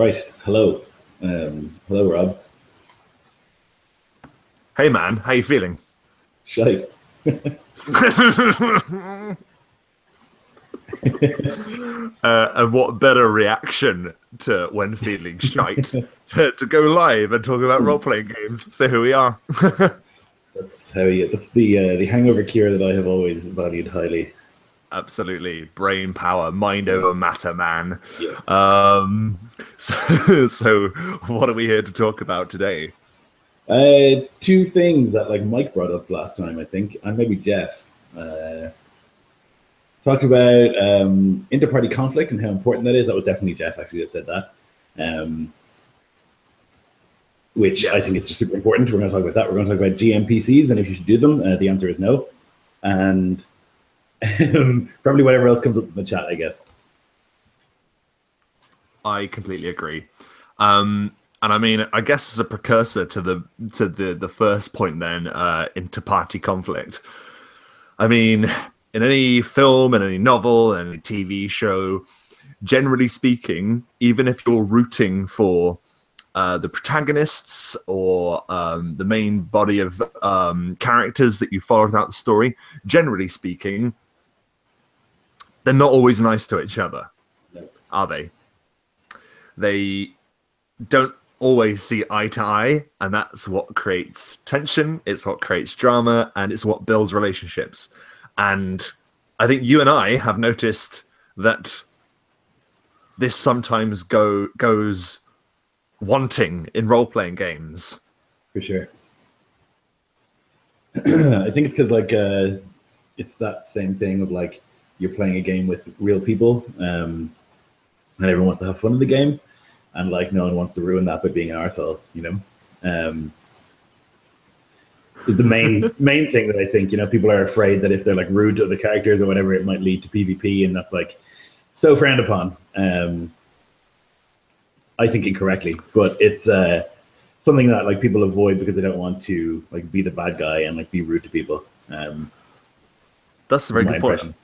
Right. Hello. Hello, Rob. Hey man, how you feeling? Shite. And what better reaction to when feeling shite to go live and talk about role-playing games. So here we are. That's the hangover cure that I have always valued highly. Absolutely, brain power, mind over matter, man. Yeah. So what are we here to talk about today? Two things that like Mike brought up last time, I think, and maybe Jeff. Talked about inter-party conflict and how important that is. That was definitely Jeff actually that said that. Which I think Yes. is just super important. We're going to talk about that. We're going to talk about GMPCs and if you should do them. The answer is no. And probably whatever else comes up in the chat, I guess. I completely agree. And I mean, I guess as a precursor to the first point, then inter-party conflict. I mean, in any film, in any novel, in any TV show, generally speaking, even if you're rooting for the protagonists or the main body of characters that you follow throughout the story, generally speaking, they're not always nice to each other, No. are they? They don't always see eye to eye, and that's what creates tension, it's what creates drama, and it's what builds relationships. And I think you and I have noticed that this sometimes goes wanting in role-playing games. For sure. I think it's because like it's that same thing of like you're playing a game with real people, and everyone wants to have fun in the game, and like no one wants to ruin that by being an arsehole, you know. Is the main thing that I think people are afraid that if they're like rude to other characters or whatever, it might lead to PvP, and that's like so frowned upon. I think incorrectly, but it's something that like people avoid because they don't want to like be the bad guy and like be rude to people. That's a very My good point. impression.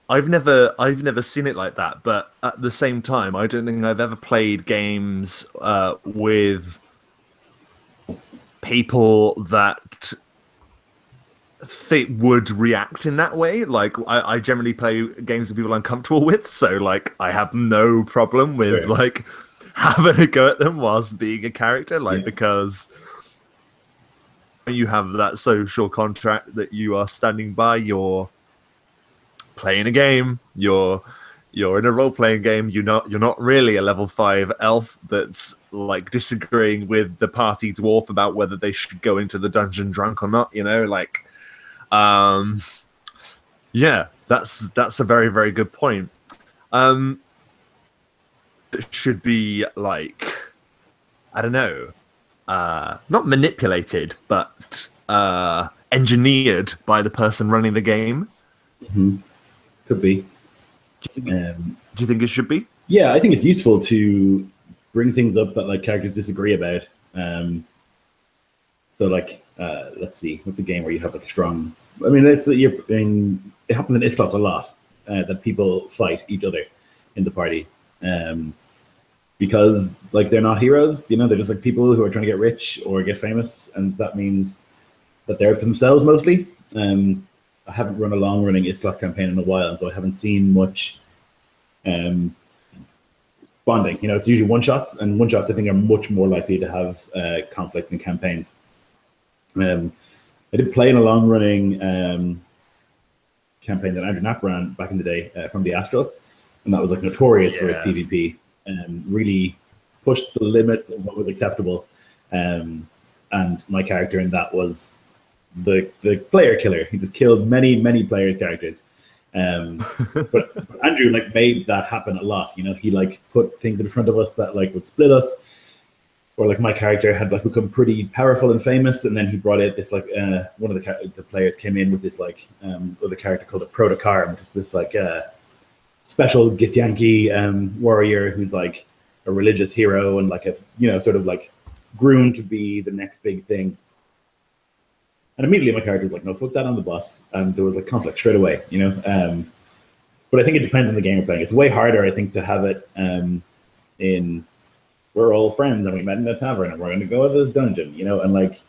I've never seen it like that, but at the same time, I don't think I've ever played games with people that they would react in that way. Like I generally play games with people I'm comfortable with, so like I have no problem with Sure. like having a go at them whilst being a character, like Yeah. because you have that social contract that you are standing by, you're playing a game, you're in a role-playing game, you're not really a level 5 elf that's like disagreeing with the party dwarf about whether they should go into the dungeon drunk or not, like yeah, that's a very, very good point. It should be like, I don't know, not manipulated, but engineered by the person running the game. Could be. Do you think it should be? Yeah, I think it's useful to bring things up that like characters disagree about. So like, let's see, what's a game where you have like a strong? I mean, it happens in Iscloth a lot that people fight each other in the party because like they're not heroes. They're just like people who are trying to get rich or get famous, and that means that they're for themselves mostly. I haven't run a long-running Iscloth campaign in a while, and so I haven't seen much bonding. It's usually one-shots, and one-shots I think are much more likely to have conflict in campaigns. I did play in a long-running campaign that Andrew Knapp ran back in the day from the Astral, and that was like notorious for its PvP, and really pushed the limits of what was acceptable. And my character in that was the player killer. He just killed many players' characters. But Andrew like made that happen a lot. He like put things in front of us that like would split us, or like my character had like become pretty powerful and famous, and then he brought out this like one of the players came in with this like other character called a Protocar, which is this like special Githyanki warrior who's like a religious hero and like a sort of like groomed to be the next big thing. And immediately my character was like, no, fuck that on the boss. And there was a conflict straight away, But I think it depends on the game you're playing. It's way harder, I think, to have it in we're all friends and we met in a tavern and we're going to go to this dungeon, you know, and like,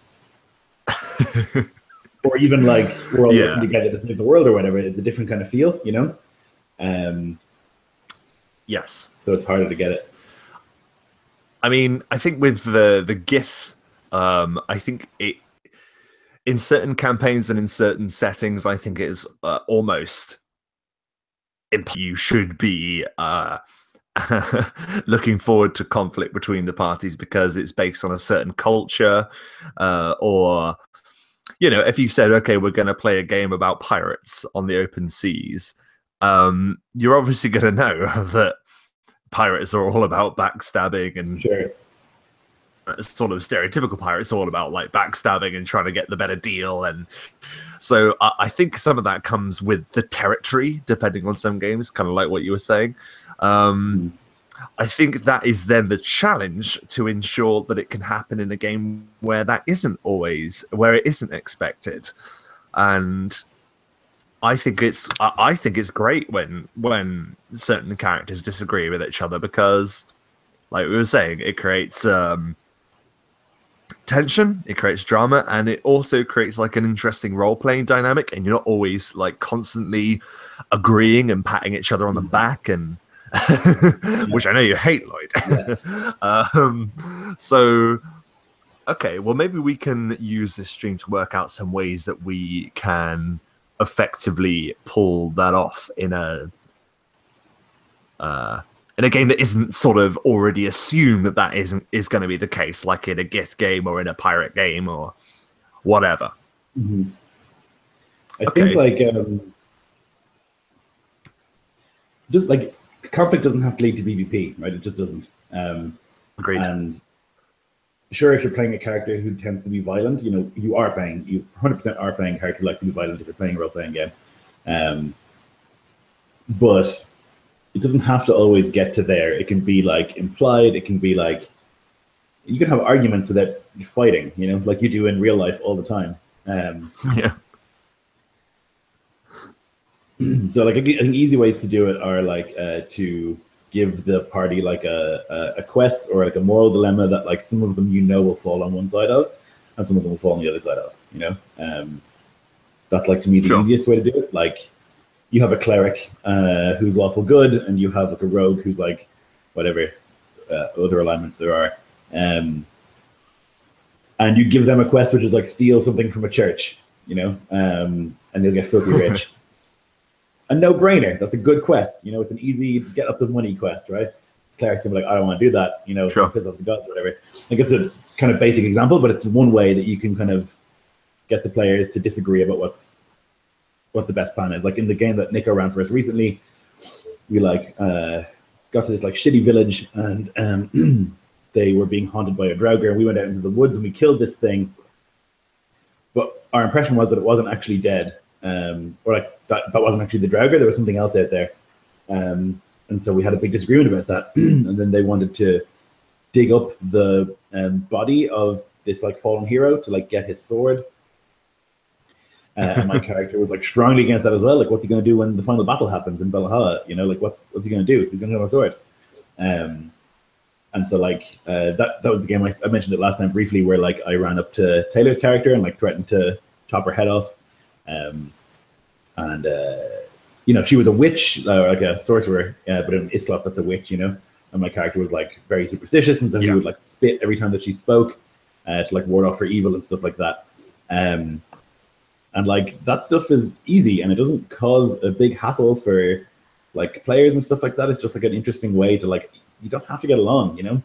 or even like we're all working together to save the world or whatever. It's a different kind of feel, you know. Yes. So it's harder to get it. I mean, I think with the GIF, I think it in certain campaigns and in certain settings, I think it's almost you should be looking forward to conflict between the parties because it's based on a certain culture, or you know, if you said, okay, we're going to play a game about pirates on the open seas, you're obviously going to know that pirates are all about backstabbing and sort of stereotypical pirates all about like backstabbing and trying to get the better deal. And so I think some of that comes with the territory, depending on some games, kind of like what you were saying. I think that is then the challenge to ensure that it can happen in a game where that isn't always, where it isn't expected. And I think it's great when certain characters disagree with each other because, like we were saying, it creates tension, it creates drama, and it also creates like an interesting role-playing dynamic. And you're not always like constantly agreeing and patting each other on the back and. Which I know you hate, Lloyd. Yes. So, okay, well, maybe we can use this stream to work out some ways that we can effectively pull that off in a game that isn't sort of already assumed that is going to be the case, like in a gift game or in a pirate game or whatever. I think like just like. Conflict doesn't have to lead to PvP, right? It just doesn't. Agreed. And sure, if you're playing a character who tends to be violent, you know, you 100% are playing a character who likes to be violent if you're playing a role-playing game. But it doesn't have to always get to there. It can be like implied. It can be like you can have arguments without fighting, you know, like you do in real life all the time. Yeah. So like I think easy ways to do it are like to give the party like a quest or like a moral dilemma that like some of them will fall on one side of and some of them will fall on the other side of, you know. That's like to me the easiest way to do it. Like you have a cleric who's lawful good and you have like a rogue who's like whatever other alignments there are, and you give them a quest which is like steal something from a church, you know, and they'll get filthy rich. A no-brainer. That's a good quest. You know, it's an easy get up to money quest, right? Cleric's gonna be like, I don't want to do that. You know, piss off the gods or whatever. Like it's a kind of basic example, but it's one way that you can kind of get the players to disagree about what the best plan is. Like in the game that Nico ran for us recently, we like got to this like shitty village and they were being haunted by a draugr. And we went out into the woods and we killed this thing, but our impression was that it wasn't actually dead. Or like that wasn't actually the draugr, there was something else out there. And so we had a big disagreement about that. And then they wanted to dig up the body of this like fallen hero to like get his sword. And my character was like strongly against that as well. Like, what's he going to do when the final battle happens in Valhalla? You know, like what's he going to do? He's going to have a sword. And so like that was the game I mentioned it last time briefly, where like I ran up to Taylor's character and like threatened to chop her head off. You know, she was a witch, like a sorcerer, but in Isklof, that's a witch, you know. And my character was like very superstitious, and so he would like spit every time that she spoke to like ward off her evil and stuff like that. And like that stuff is easy, and it doesn't cause a big hassle for like players and stuff like that. It's just like an interesting way to like, you don't have to get along, you know.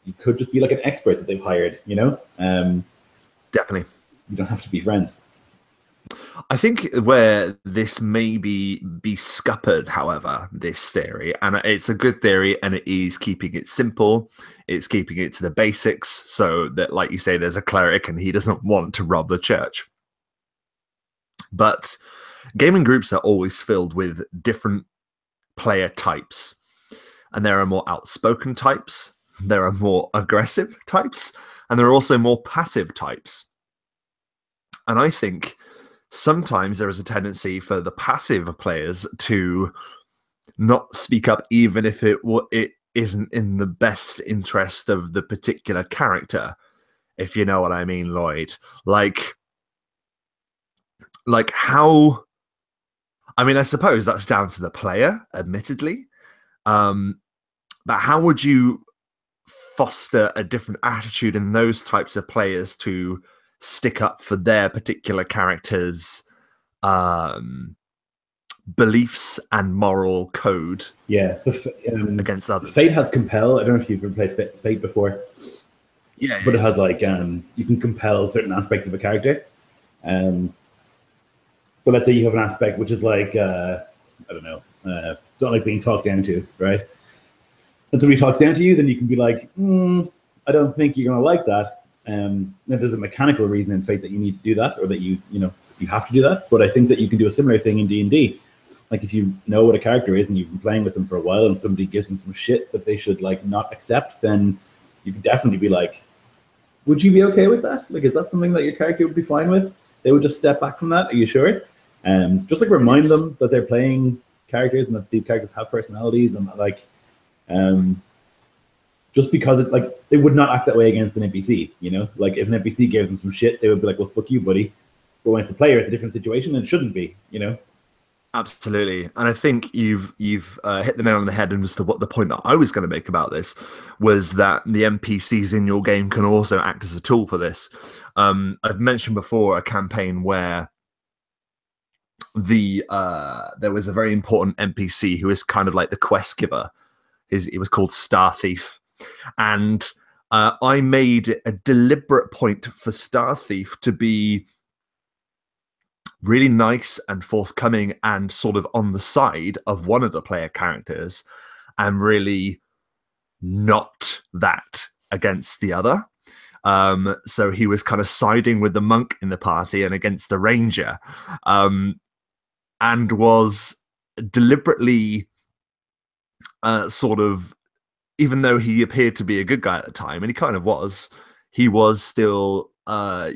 You could just be like an expert that they've hired, you know. Definitely. You don't have to be friends. I think where this may be scuppered, however, this theory, and it's a good theory, and it is keeping it simple, it's keeping it to the basics, so that, like you say, there's a cleric and he doesn't want to rob the church. But gaming groups are always filled with different player types, and there are more outspoken types, there are more aggressive types, and there are also more passive types. And I think sometimes there is a tendency for the passive players to not speak up, even if it isn't in the best interest of the particular character, if you know what I mean, Lloyd. Like how, I mean, I suppose that's down to the player, admittedly. But how would you foster a different attitude in those types of players to stick up for their particular characters' beliefs and moral code? Yeah, so against others. Fate has compel. I don't know if you've ever played Fate before. Yeah, but it has like you can compel certain aspects of a character. So let's say you have an aspect which is like I don't know, don't like being talked down to, right? And somebody talks down to you, then you can be like, I don't think you're gonna like that. If there's a mechanical reason in Fate that you need to do that, or that you have to do that, but I think that you can do a similar thing in D&D. Like if you know what a character is and you've been playing with them for a while, and somebody gives them some shit that they should like not accept, then you could definitely be like, would you be okay with that? Like, is that something that your character would be fine with? They would just step back from that. Are you sure? Just like remind them that they're playing characters and that these characters have personalities, and that, like, just because it, like, they would not act that way against an NPC. You know, like if an NPC gave them some shit, they would be like, "Well, fuck you, buddy." But when it's a player, it's a different situation, and it shouldn't be. You know. Absolutely, and I think you've hit the nail on the head. And just what the point that I was going to make about this was that the NPCs in your game can also act as a tool for this. I've mentioned before a campaign where there was a very important NPC who is kind of like the quest giver. It was called Star Thief, and I made a deliberate point for Star Thief to be really nice and forthcoming and sort of on the side of one of the player characters, and really not that against the other. So he was kind of siding with the monk in the party and against the ranger, and was deliberately sort of, even though he appeared to be a good guy at the time, and he kind of was, he was still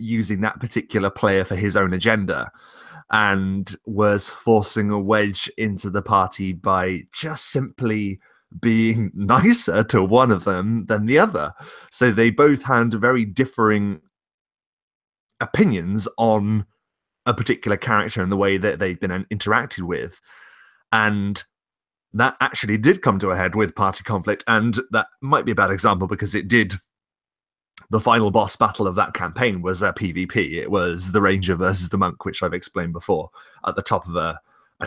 using that particular player for his own agenda, and was forcing a wedge into the party by just simply being nicer to one of them than the other. So they both had very differing opinions on a particular character and the way that they've been interacted with. And that actually did come to a head with party conflict. And that might be a bad example because it did. The final boss battle of that campaign was a PvP. It was the ranger versus the monk, which I've explained before, at the top of a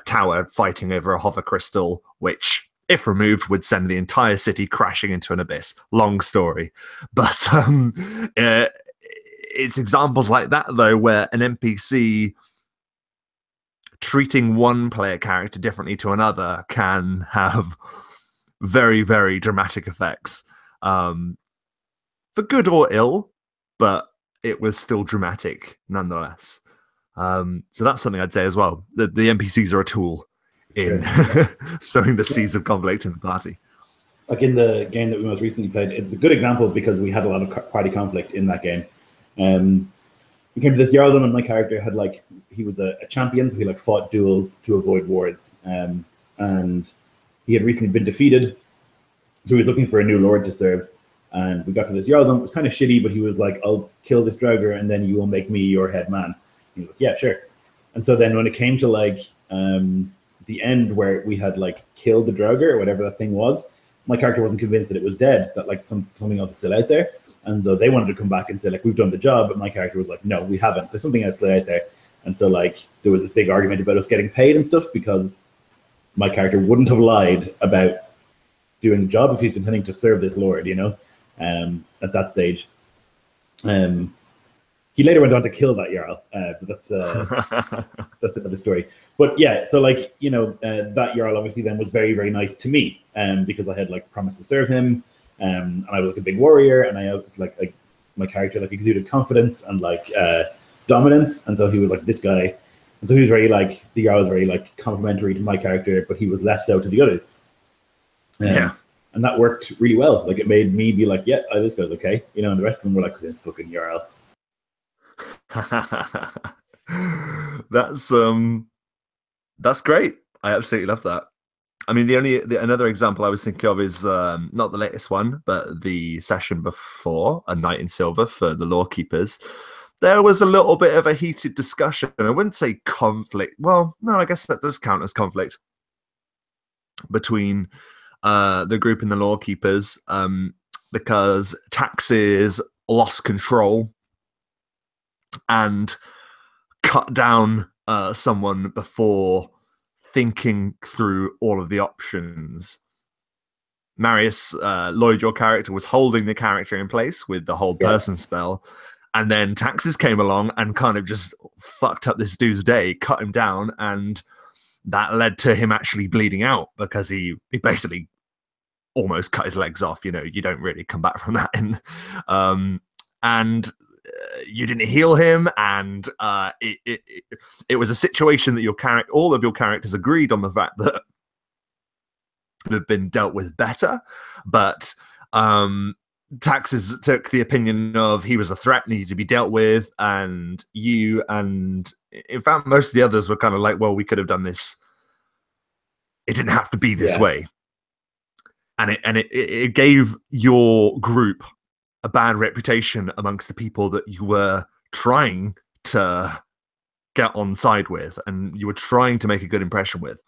tower fighting over a hover crystal, which, if removed, would send the entire city crashing into an abyss. Long story. But it's examples like that, though, where an NPC treating one player character differently to another can have very, very dramatic effects. For good or ill, but it was still dramatic nonetheless. So that's something I'd say as well. The NPCs are a tool in sowing the seeds of conflict in the party. Like in the game that we most recently played, it's a good example because we had a lot of party conflict in that game. We came to this Jarldom, and my character had he was a champion, so he fought duels to avoid wars, and he had recently been defeated, so he was looking for a new lord to serve. And we got to this Jarldom. It was kind of shitty, but he was like, "I'll kill this Draugr, and then you will make me your head man." And he was like, "Yeah, sure." And so then when it came to the end where we had killed the Draugr or whatever that thing was, my character wasn't convinced that it was dead, that something else was still out there. And so they wanted to come back and say we've done the job, but my character was like, "No, we haven't. There's something else still out there." And so there was this big argument about us getting paid and stuff because my character wouldn't have lied about doing the job if he's intending to serve this lord, at that stage. He later went on to kill that Jarl, but that's another story. But yeah, so that Jarl obviously then was very, very nice to me, because I had promised to serve him, and I was a big warrior, and I was my character exuded confidence and dominance, and so he was this guy, and so he was very the Jarl was very complimentary to my character, but he was less so to the others. And that worked really well. It made me be yeah, this guy's okay, and the rest of them were this fucking Jarl. That's great. I absolutely love that. I mean, another example I was thinking of is not the latest one, but the session before A Night in Silver for the Lawkeepers. There was a little bit of a heated discussion. I wouldn't say conflict. Well, no, I guess that does count as conflict between the group and the Lawkeepers, because Taxes lost control and cut down someone before thinking through all of the options. Marius, Lloyd, your character, was holding the character in place with the hold person spell, and then Taxes came along and kind of just fucked up this dude's day, cut him down, and that led to him actually bleeding out because he basically almost cut his legs off. You know, you don't really come back from that. And you didn't heal him, and it was a situation that all of your characters agreed on the fact that would have been dealt with better, but Taxes took the opinion of he was a threat, needed to be dealt with, and you and in fact most of the others were kind of like, well, we could have done this. It didn't have to be this way, and it gave your group a bad reputation amongst the people that you were trying to get on side with, and you were trying to make a good impression with.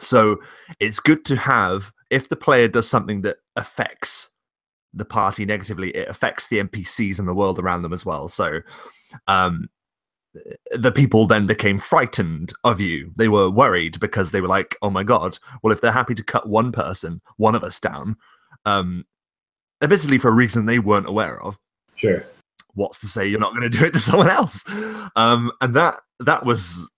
So it's good to have, if the player does something that affects the party negatively, it affects the NPCs and the world around them as well. So the people then became frightened of you. They were worried because they were like, oh my God, well, if they're happy to cut one of us down, admittedly for a reason they weren't aware of. Sure. What's to say you're not going to do it to someone else? And that was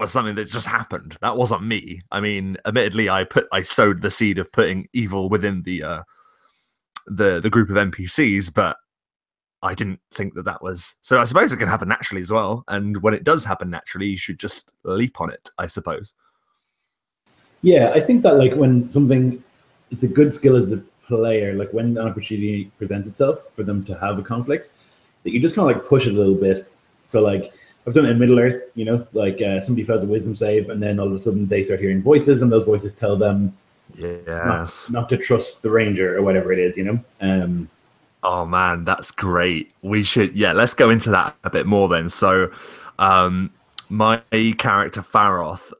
something that just happened. That wasn't me. I mean, admittedly, I sowed the seed of putting evil within the group of NPCs, but I didn't think that was. So I suppose it can happen naturally as well. And when it does happen naturally, you should just leap on it, I suppose. Yeah, I think that like when it's a good skill as a player, like when the opportunity presents itself for them to have a conflict, that you just kind of like push it a little bit. So like I've done it in Middle Earth, you know, like somebody fails a wisdom save and then all of a sudden they start hearing voices and those voices tell them not to trust the ranger or whatever it is, you know. Oh man, that's great. We should, let's go into that a bit more then. So my character Faroth,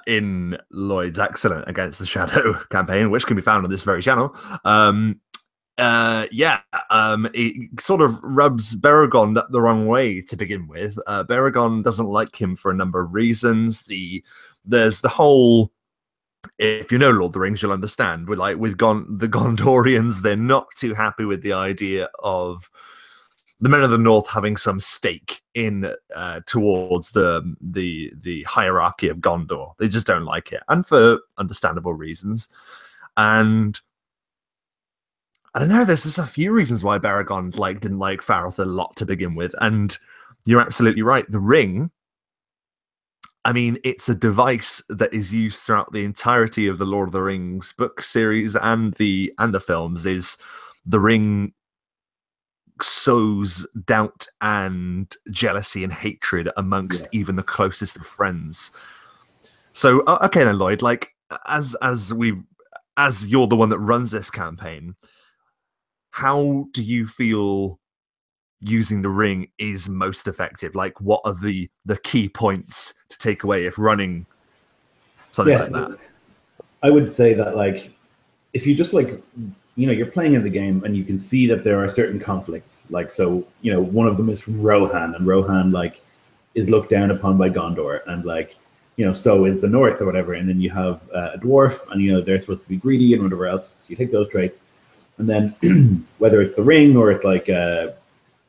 in Lloyd's excellent Against the Shadow campaign, which can be found on this very channel, it sort of rubs Baragon the wrong way to begin with. Baragon doesn't like him for a number of reasons. There's the whole, if you know Lord of the Rings, you'll understand. The Gondorians, they're not too happy with the idea of the Men of the North having some stake in towards the hierarchy of Gondor. They just don't like it, and for understandable reasons. And I don't know, there's a few reasons why Baragon didn't like Faroth a lot to begin with. And you're absolutely right. The ring, I mean, it's a device that is used throughout the entirety of the Lord of the Rings book series and the films. Is the ring sows doubt and jealousy and hatred amongst even the closest of friends. So okay then, Lloyd, like as you're the one that runs this campaign, how do you feel using the ring is most effective? Like, what are the key points to take away if running something like that? I would say that, like, if you just you're playing in the game and you can see that there are certain conflicts. Like, so, one of them is from Rohan, and Rohan, is looked down upon by Gondor, and, so is the North or whatever. And then you have a dwarf, and, they're supposed to be greedy and whatever else. So you take those traits. And then whether it's the ring or it's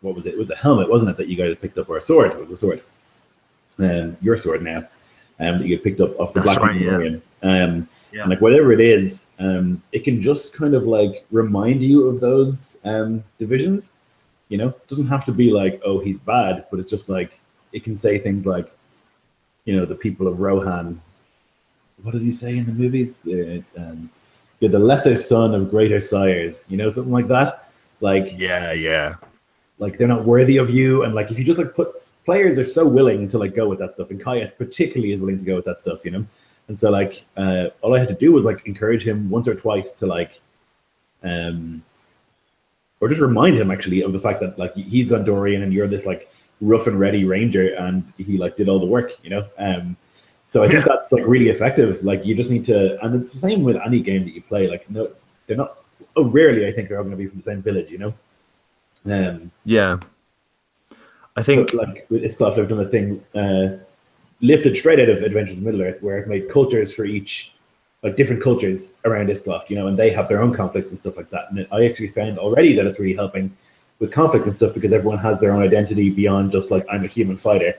what was it? It was a helmet, wasn't it, that you guys picked up, or a sword? It was a sword. Your sword now, that you picked up off the Black Mandalorian. And whatever it is, it can just kind of remind you of those divisions. It doesn't have to be like, oh, he's bad, but it's just it can say things like, the people of Rohan. What does he say in the movies? You're the lesser son of greater sires, something like that. They're not worthy of you. And if you just put, players are so willing to go with that stuff. And Caius particularly is willing to go with that stuff, And so like all I had to do was like encourage him once or twice to like or just remind him actually of the fact that like he's Gondorian and you're this like rough and ready ranger, and he like did all the work, you know. So I think that's like really effective. Like you just need to, and it's the same with any game that you play. Like no, they're not. Oh, rarely I think they're all going to be from the same village, you know. Yeah, I think so, like with Iscloft, I've done a thing lifted straight out of Adventures in Middle Earth, where I've made cultures for each, like different cultures around Iscloft, you know, and they have their own conflicts and stuff like that. And I actually found already that it's really helping with conflict and stuff, because everyone has their own identity beyond just like, I'm a human fighter.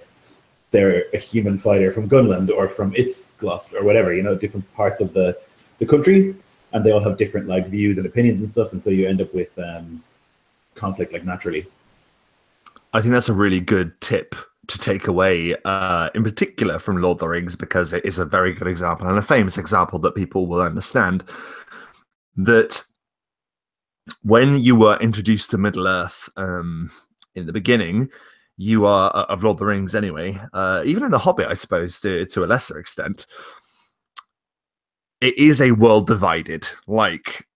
They're a human fighter from Gunland or from Iscloft or whatever, you know, different parts of the country, and they all have different like views and opinions and stuff, and so you end up with conflict like naturally. I think that's a really good tip to take away, in particular from Lord of the Rings, because it is a very good example and a famous example that people will understand. That when you were introduced to Middle Earth in the beginning, you are of Lord of the Rings anyway, even in The Hobbit, I suppose, to a lesser extent, it is a world divided. Like,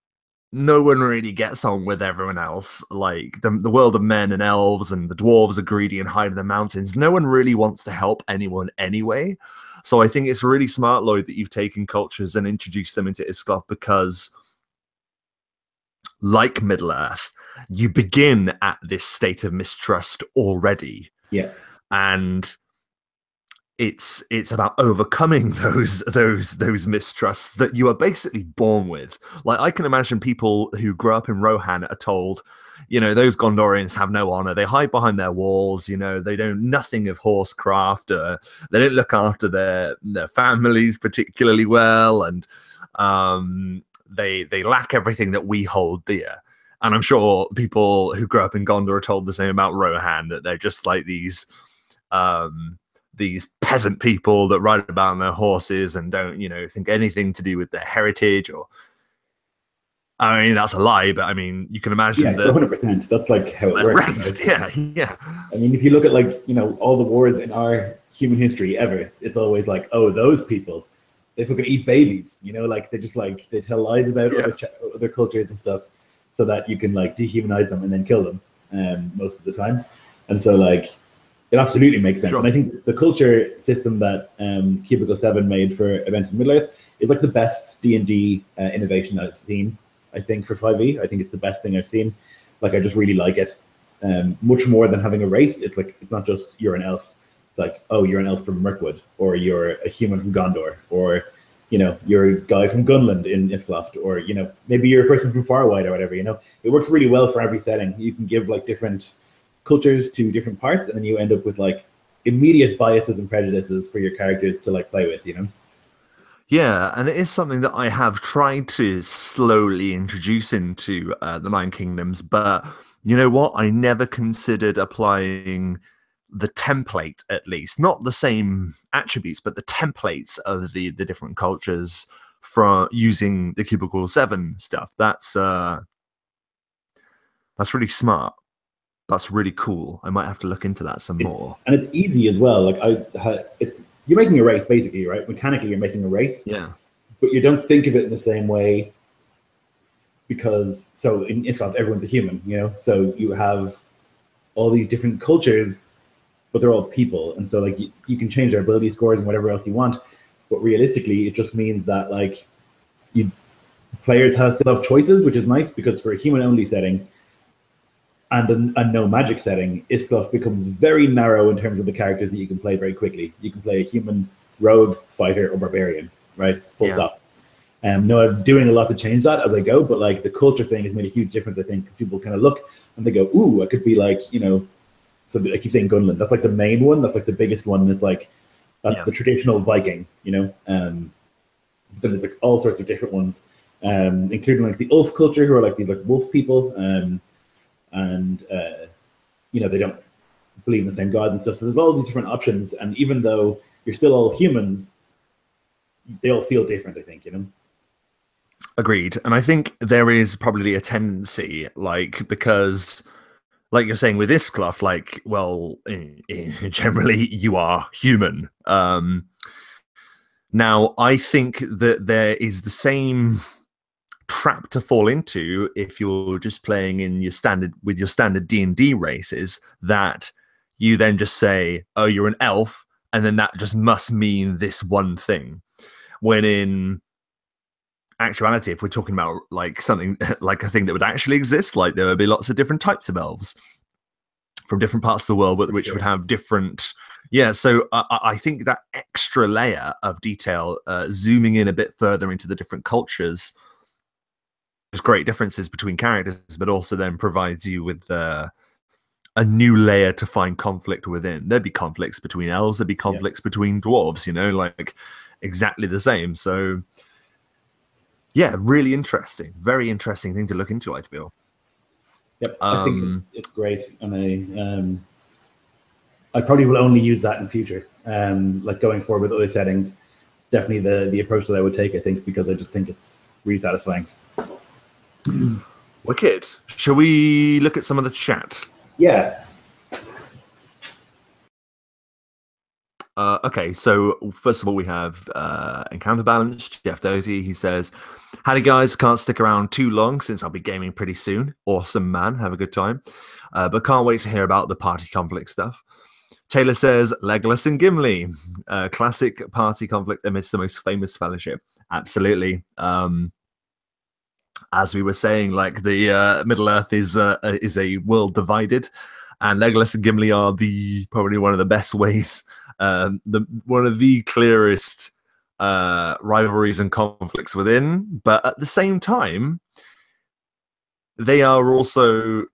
no one really gets on with everyone else. Like the world of men and elves and the dwarves are greedy and hide in the mountains. No one really wants to help anyone anyway. So I think it's really smart, Lloyd, that you've taken cultures and introduced them into Iscloft, because like Middle Earth, you begin at this state of mistrust already. Yeah. And it's about overcoming those mistrusts that you are basically born with. Like, I can imagine people who grew up in Rohan are told, you know, those Gondorians have no honor. They hide behind their walls. You know, they know nothing of horsecraft. They don't look after their families particularly well, and they lack everything that we hold dear. And I'm sure people who grew up in Gondor are told the same about Rohan, that they're just like these peasant people that ride about on their horses and don't, you know, think anything to do with their heritage. Or, I mean, that's a lie, but I mean, you can imagine that 100%. That's like how it works. Raised, yeah. I mean, if you look at like, you know, all the wars in our human history ever, it's always like, oh, those people, they fucking eat babies, you know, like they just like, they tell lies about other cultures and stuff so that you can like dehumanize them and then kill them most of the time. And so like, it absolutely makes sense. Sure. And I think the culture system that Cubicle 7 made for Adventures in Middle-earth is like the best D&D innovation I've seen, I think, for 5e. I think it's the best thing I've seen. Like, I just really like it. Much more than having a race. It's like, it's not just you're an elf. It's like, oh, you're an elf from Mirkwood, or you're a human from Gondor, or, you know, you're a guy from Gunland in Iscloft, or, you know, maybe you're a person from Farwide or whatever, you know. It works really well for every setting. You can give like different cultures to different parts, and then you end up with like immediate biases and prejudices for your characters to like play with, you know. Yeah, and it is something that I have tried to slowly introduce into the Nine Kingdoms, but you know what? I never considered applying the template, at least not the same attributes, but the templates of the different cultures from using the Cubicle 7 stuff. That's really smart. That's really cool. I might have to look into that some more. And it's easy as well. Like you're making a race basically, right? Mechanically, you're making a race. Yeah. But you don't think of it in the same way, because so in Iscloft, everyone's a human, you know. So you have all these different cultures, but they're all people, and so like you can change their ability scores and whatever else you want. But realistically, it just means that like players still have choices, which is nice, because for a human-only setting and a no magic setting, Iscloft becomes very narrow in terms of the characters that you can play very quickly. You can play a human, rogue, fighter, or barbarian, right? Full stop. No, I'm doing a lot to change that as I go, but like the culture thing has made a huge difference, I think, because people kind of look and they go, ooh, I could be like, you know, so I keep saying Gunland. That's like the main one. That's like the biggest one. It's like, that's the traditional Viking, you know? Then there's like all sorts of different ones, including like the Ulf culture, who are like these like wolf people, and you know, they don't believe in the same gods and stuff. So there's all these different options, and even though you're still all humans, they all feel different, I think, you know. Agreed. And I think there is probably a tendency, like, because like you're saying with Iscloft, like, well, generally you are human. Now, I think that there is the same trap to fall into if you're just playing in your standard D&D races, that you then just say, oh, you're an elf, and then that just must mean this one thing. When in actuality, if we're talking about like something like a thing that would actually exist, like there would be lots of different types of elves from different parts of the world, which would have different. Yeah, so I think that extra layer of detail, zooming in a bit further into the different cultures, there's great differences between characters, but also then provides you with a new layer to find conflict within. There'd be conflicts between elves, there'd be conflicts between dwarves, you know, like exactly the same. So yeah, really interesting, very interesting thing to look into, I feel. Yep, I think it's great, and I probably will only use that in future. Like going forward with other settings, definitely the approach that I would take, I think, because I just think it's really satisfying. Wicked. Shall we look at some of the chat? Yeah. Okay, so first of all, we have Encounter Balance, Jeff Doty. He says, howdy guys, can't stick around too long since I'll be gaming pretty soon. Awesome, man. Have a good time. But can't wait to hear about the party conflict stuff. Taylor says, Legolas and Gimli. Classic party conflict amidst the most famous fellowship. Absolutely. As we were saying, like the Middle Earth is a world divided, and Legolas and Gimli are probably one of the best ways, one of the clearest rivalries and conflicts within. But at the same time, they obviously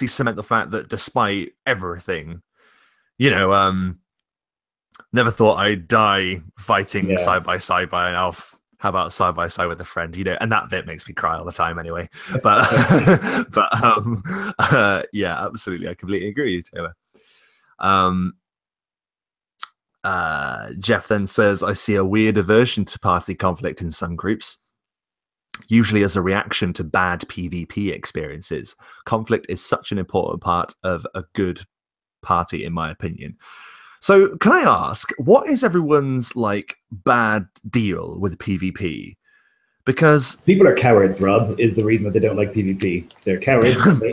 cement the fact that despite everything, you know, never thought I'd die fighting side by side by an elf. How about side by side with a friend? You know, and that bit makes me cry all the time anyway. But yeah, absolutely, I completely agree with you, Taylor. Jeff then says, I see a weird aversion to party conflict in some groups, usually as a reaction to bad PvP experiences. Conflict is such an important part of a good party, in my opinion. So can I ask, what is everyone's like bad deal with PvP? Because people are cowards, Rob, is the reason that they don't like PvP. They're cowards, and they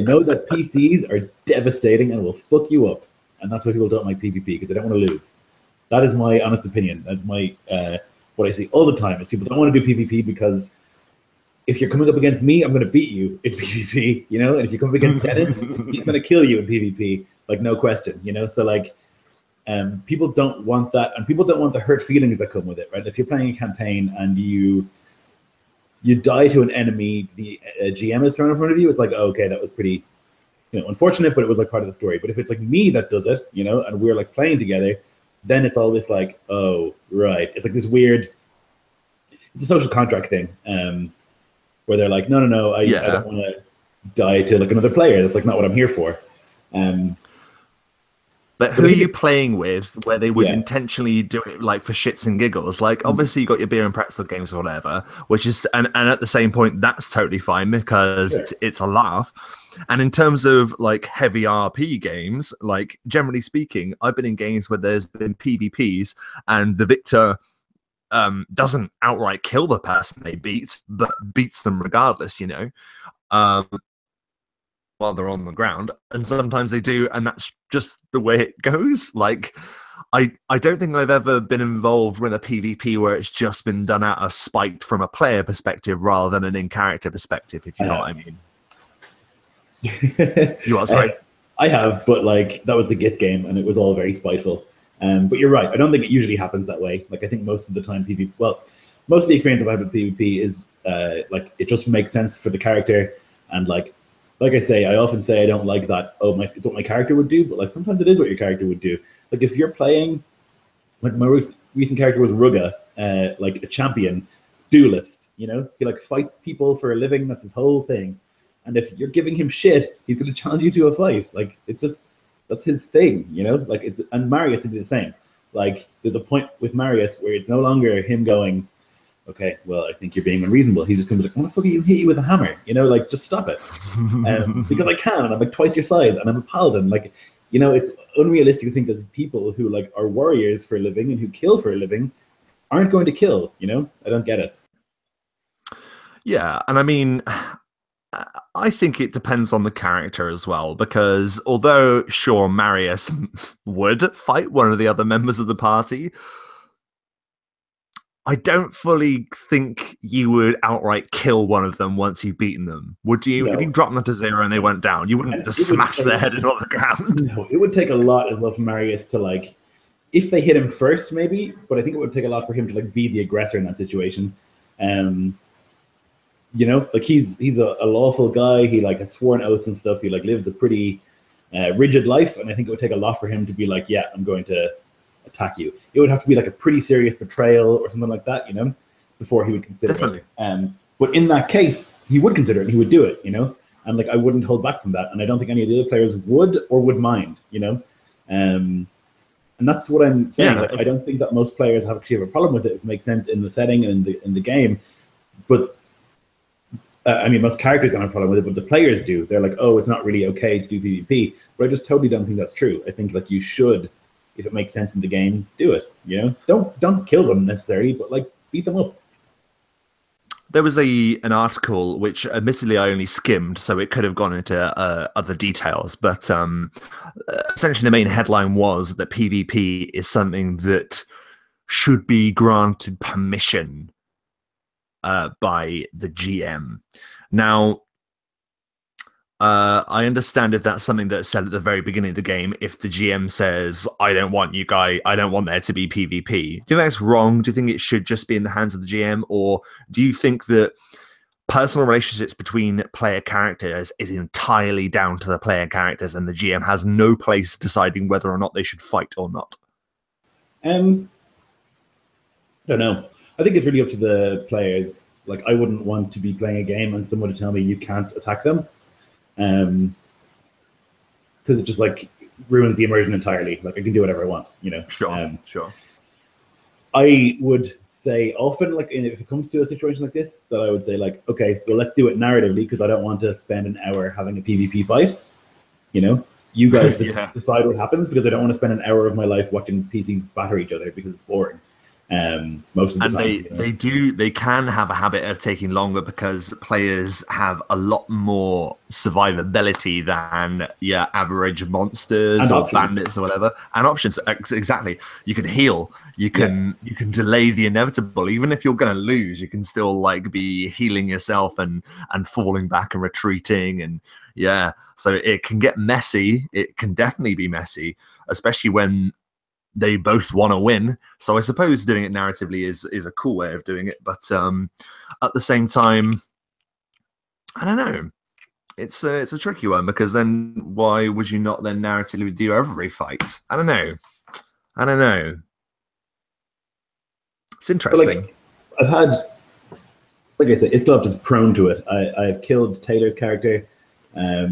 know that PCs are devastating and will fuck you up. And that's why people don't like PvP, because they don't want to lose. That is my honest opinion. That's my what I see all the time, is people don't want to do PvP because if you're coming up against me, I'm going to beat you in PvP, you know? And if you come up against Dennis, he's going to kill you in PvP, like no question, you know? So like, people don't want that, and people don't want the hurt feelings that come with it, right? If you're playing a campaign and you die to an enemy, the GM is thrown in front of you, it's like, oh, okay, that was pretty, you know, unfortunate, but it was like part of the story. But if it's like me that does it, you know, and we're like playing together, then it's all this like, oh, right. It's like this weird, it's a social contract thing, where they're like, no, I don't want to die to like another player. That's like not what I'm here for. But who are you playing with where they would intentionally do it like for shits and giggles? Like obviously you got your beer and pretzel games or whatever, which is and at the same point that's totally fine because it's a laugh. And in terms of like heavy RP games, like generally speaking, I've been in games where there's been PvPs and the victor doesn't outright kill the person they beat, but beats them regardless, you know. While they're on the ground, and sometimes they do, and that's just the way it goes. Like, I don't think I've ever been involved with a PvP where it's just been done out of spite from a player perspective rather than an in-character perspective, if you know what I mean. You are, sorry. I have, but like that was the Git game, and it was all very spiteful. But you're right. I don't think it usually happens that way. Like I think most of the time, most of the experience I've had with PvP is like it just makes sense for the character, and like I say, I often say I don't like that. Oh, it's what my character would do, but like sometimes it is what your character would do. Like if you're playing, like my recent character was Ruga, like a champion duelist. You know, he like fights people for a living. That's his whole thing. And if you're giving him shit, he's going to challenge you to a fight. Like it's just that's his thing. You know, like and Marius would do the same. Like there's a point with Marius where it's no longer him going, okay, well, I think you're being unreasonable. He's just going to be like, what the fuck are you hit you with a hammer? You know, like, just stop it. Because I can, and I'm like twice your size, and I'm a paladin. Like, you know, it's unrealistic to think that people who like are warriors for a living and who kill for a living aren't going to kill. You know, I don't get it. Yeah, and I mean, I think it depends on the character as well, because although sure Marius would fight one of the other members of the party, I don't fully think you would outright kill one of them once you've beaten them. Would you? No. If you dropped them to 0 and they went down, you wouldn't just smash their head into the ground. No, it would take a lot as well for Marius to like, if they hit him first, maybe, but I think it would take a lot for him to like be the aggressor in that situation. You know, like he's a lawful guy. He like has sworn oaths and stuff. He like lives a pretty rigid life, and I think it would take a lot for him to be like, yeah, I'm going to attack you. It would have to be like a pretty serious betrayal or something like that, you know, before he would consider it. But in that case, he would consider it and he would do it, you know, and like I wouldn't hold back from that, and I don't think any of the other players would or would mind, you know. And that's what I'm saying. Yeah. Like, I don't think that most players actually have a problem with it. If it makes sense in the setting and in the game, but I mean, most characters don't have a problem with it, but the players do. They're like, oh, it's not really okay to do PvP. But I just totally don't think that's true. I think like you should, if it makes sense in the game, do it. You know, don't kill them necessarily, but like beat them up. There was an article which, admittedly, I only skimmed, so it could have gone into other details. But essentially, the main headline was that PvP is something that should be granted permission by the GM. Now, I understand if that's something that's said at the very beginning of the game. If the GM says, I don't want there to be PvP, do you think that's wrong? Do you think it should just be in the hands of the GM? Or do you think that personal relationships between player characters is entirely down to the player characters and the GM has no place deciding whether or not they should fight or not? I don't know. I think it's really up to the players. Like, I wouldn't want to be playing a game and someone to tell me you can't attack them. Because it just like ruins the immersion entirely. Like I can do whatever I want, you know. Sure. I would say often, like if it comes to a situation like this, that I would say like, okay, well let's do it narratively because I don't want to spend an hour having a PvP fight. You know, you guys decide what happens because I don't want to spend an hour of my life watching PCs batter each other because it's boring. Most of the time, they can have a habit of taking longer because players have a lot more survivability than your average monsters and or options. bandits or whatever, and options. Exactly, you can heal, you can delay the inevitable. Even if you're going to lose, you can still like be healing yourself and falling back and retreating, and so it can get messy. It can definitely be messy, especially when they both want to win. So I suppose doing it narratively is a cool way of doing it. But at the same time, I don't know. It's a tricky one because then why would you not then narratively do every fight? I don't know. It's interesting. Like, I've had, like I said, Isklov is prone to it. I've killed Taylor's character. I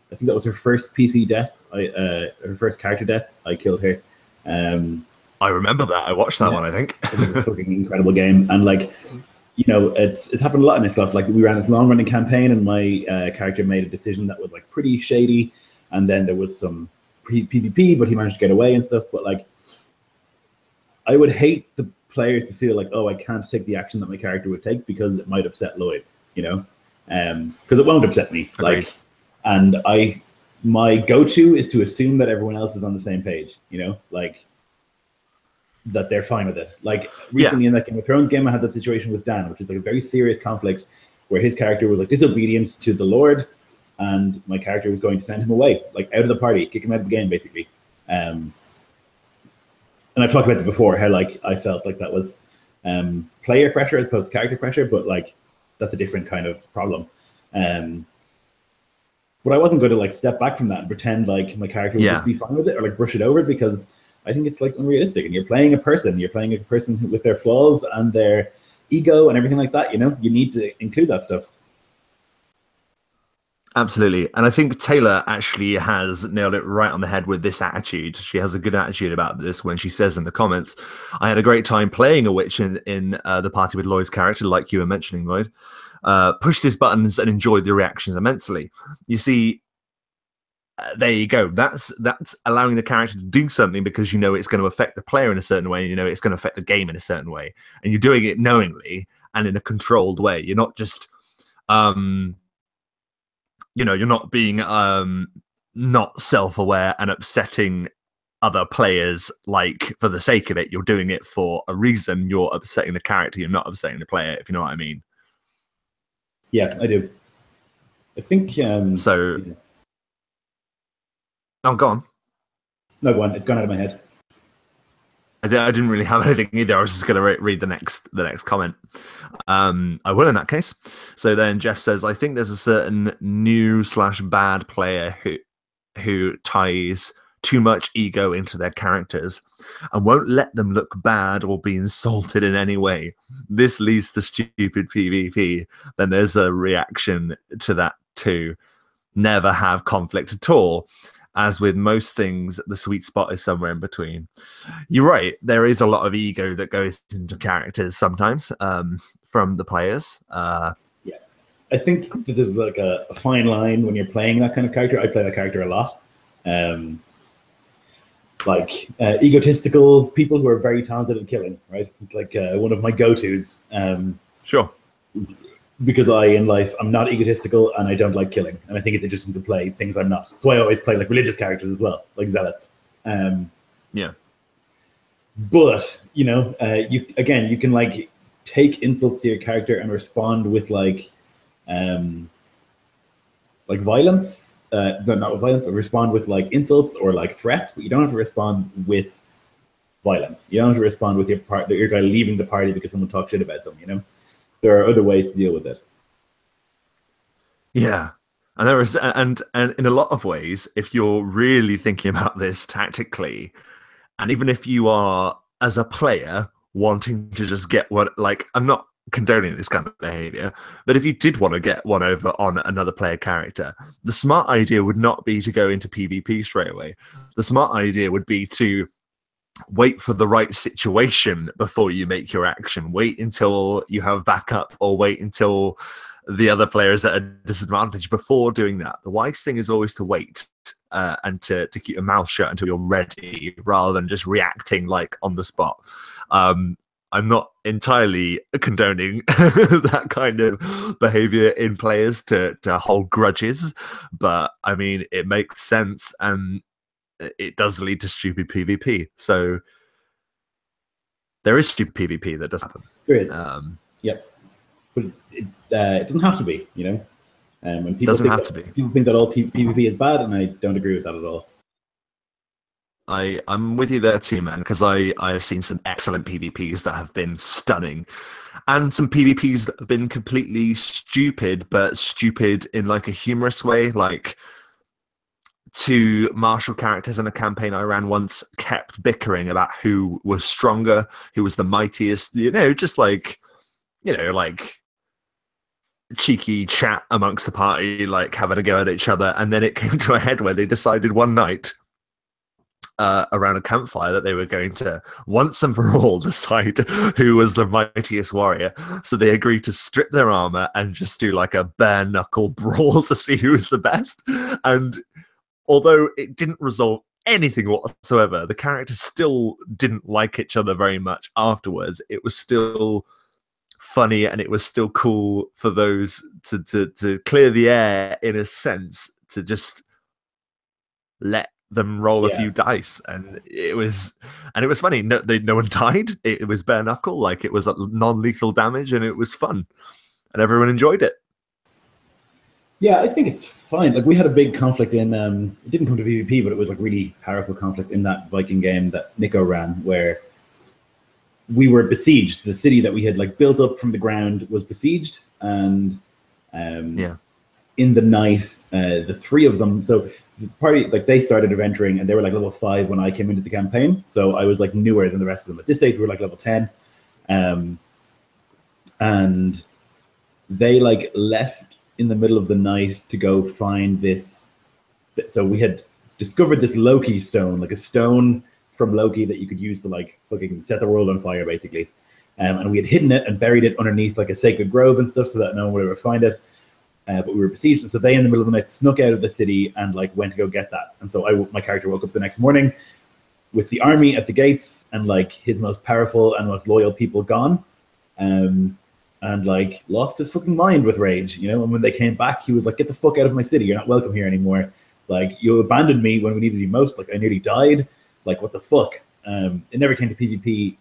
think that was her first PC death. Her first character death. I killed her. I remember that. I watched that one, I think. It was a fucking incredible game. And like, you know, it's happened a lot in this stuff. Like we ran this long running campaign and my character made a decision that was like pretty shady. And then there was some PvP, but he managed to get away and stuff. But like, I would hate the players to feel like, oh, I can't take the action that my character would take because it might upset Lloyd, you know? Because it won't upset me. Like, and my go-to is to assume that everyone else is on the same page, you know, like that they're fine with it. Like recently in that Game of Thrones game, I had that situation with Dan, which is like a very serious conflict where his character was like disobedient to the Lord and my character was going to send him away, like out of the party, kick him out of the game, basically. And I've talked about it before, how like I felt like that was player pressure as opposed to character pressure, but like that's a different kind of problem. But I wasn't going to like step back from that and pretend like my character would just be fine with it or like brush it over because I think it's like unrealistic. And you're playing a person with their flaws and their ego and everything like that. You know, you need to include that stuff. Absolutely. And I think Taylor actually has nailed it right on the head with this attitude. She has a good attitude about this when she says in the comments, I had a great time playing a witch in the party with Lloyd's character, like you were mentioning, Lloyd. Pushed his buttons and enjoyed the reactions immensely. You see, there you go. That's allowing the character to do something because you know it's going to affect the player in a certain way. You know it's going to affect the game in a certain way, and you're doing it knowingly and in a controlled way. You're not just, you're not being not self-aware and upsetting other players like for the sake of it. You're doing it for a reason. You're upsetting the character. You're not upsetting the player. If you know what I mean. Yeah, I do. I think so. Yeah. Oh, go on. No, go on. It's gone out of my head. I didn't really have anything either. I was just going to read the next comment. I will in that case. So then Jeff says, I think there's a certain new/bad player who ties too much ego into their characters and won't let them look bad or be insulted in any way. This leads to stupid PvP. Then there's a reaction to that too. Never have conflict at all. As with most things, the sweet spot is somewhere in between. You're right. There is a lot of ego that goes into characters sometimes from the players. Yeah. I think that there's like a fine line when you're playing that kind of character. I play that character a lot. Egotistical people who are very talented at killing, right? It's like one of my go-tos. Sure. Because in life, I'm not egotistical and I don't like killing. And I think it's interesting to play things I'm not. That's why I always play like religious characters as well, like zealots. Yeah. But, you can like take insults to your character and respond with like violence. Not violence, or respond with like insults or like threats, but you don't have to respond with violence. You don't have to respond with your guy leaving the party because someone talks shit about them, There are other ways to deal with it. Yeah. And there is, and in a lot of ways, if you're really thinking about this tactically, and even if you are, as a player, wanting to just get one, like, I'm not condoning this kind of behavior, but if you did want to get one over on another player character, the smart idea would not be to go into PvP straight away. The smart idea would be to wait for the right situation before you make your action. Wait until you have backup, or wait until the other player is at a disadvantage before doing that. The wise thing is always to wait and to keep your mouth shut until you're ready, rather than just reacting like on the spot. I'm not entirely condoning that kind of behavior in players to hold grudges, but I mean, it makes sense, and it does lead to stupid PvP. So there is stupid PvP that does happen. There is. Yep. But it doesn't have to be, When people people think that all PvP is bad, and I don't agree with that at all. I'm with you there too, man, because I've seen some excellent PvPs that have been stunning, and some PvPs that have been completely stupid, but stupid in like a humorous way. Like, two martial characters in a campaign I ran once kept bickering about who was stronger, who was the mightiest, just like, like cheeky chat amongst the party, like having a go at each other. And then it came to a head where they decided one night around a campfire that they were going to once and for all decide who was the mightiest warrior. So they agreed to strip their armor and just do like a bare knuckle brawl to see who was the best. And although it didn't resolve anything whatsoever, the characters still didn't like each other very much afterwards. It was still funny, and it was still cool for those to clear the air, in a sense, to just let them roll a few dice, and it was funny. No one died. It was bare knuckle, like it was non-lethal damage, and it was fun, and everyone enjoyed it. Yeah, I think it's fine. Like, we had a big conflict in it didn't come to PvP, but it was like really powerful conflict in that Viking game that Nico ran, where we were besieged. The city that we had like built up from the ground was besieged, and in the night, the three of them. So the party, like, they started adventuring, and they were like level 5 when I came into the campaign. So I was like newer than the rest of them. At this stage, we were like level 10, and they like left in the middle of the night to go find this. So we had discovered this Loki stone, like a stone from Loki that you could use to like fucking set the world on fire, basically. And we had hidden it and buried it underneath like a sacred grove and stuff, so that no one would ever find it. but we were besieged. And so they, in the middle of the night, snuck out of the city and like went to go get that. And so my character woke up the next morning with the army at the gates and like his most powerful and most loyal people gone, and like lost his fucking mind with rage, you know. And when they came back, he was like, "Get the fuck out of my city! You're not welcome here anymore. Like, you abandoned me when we needed you most. Like, I nearly died. Like, what the fuck?" It never came to PvP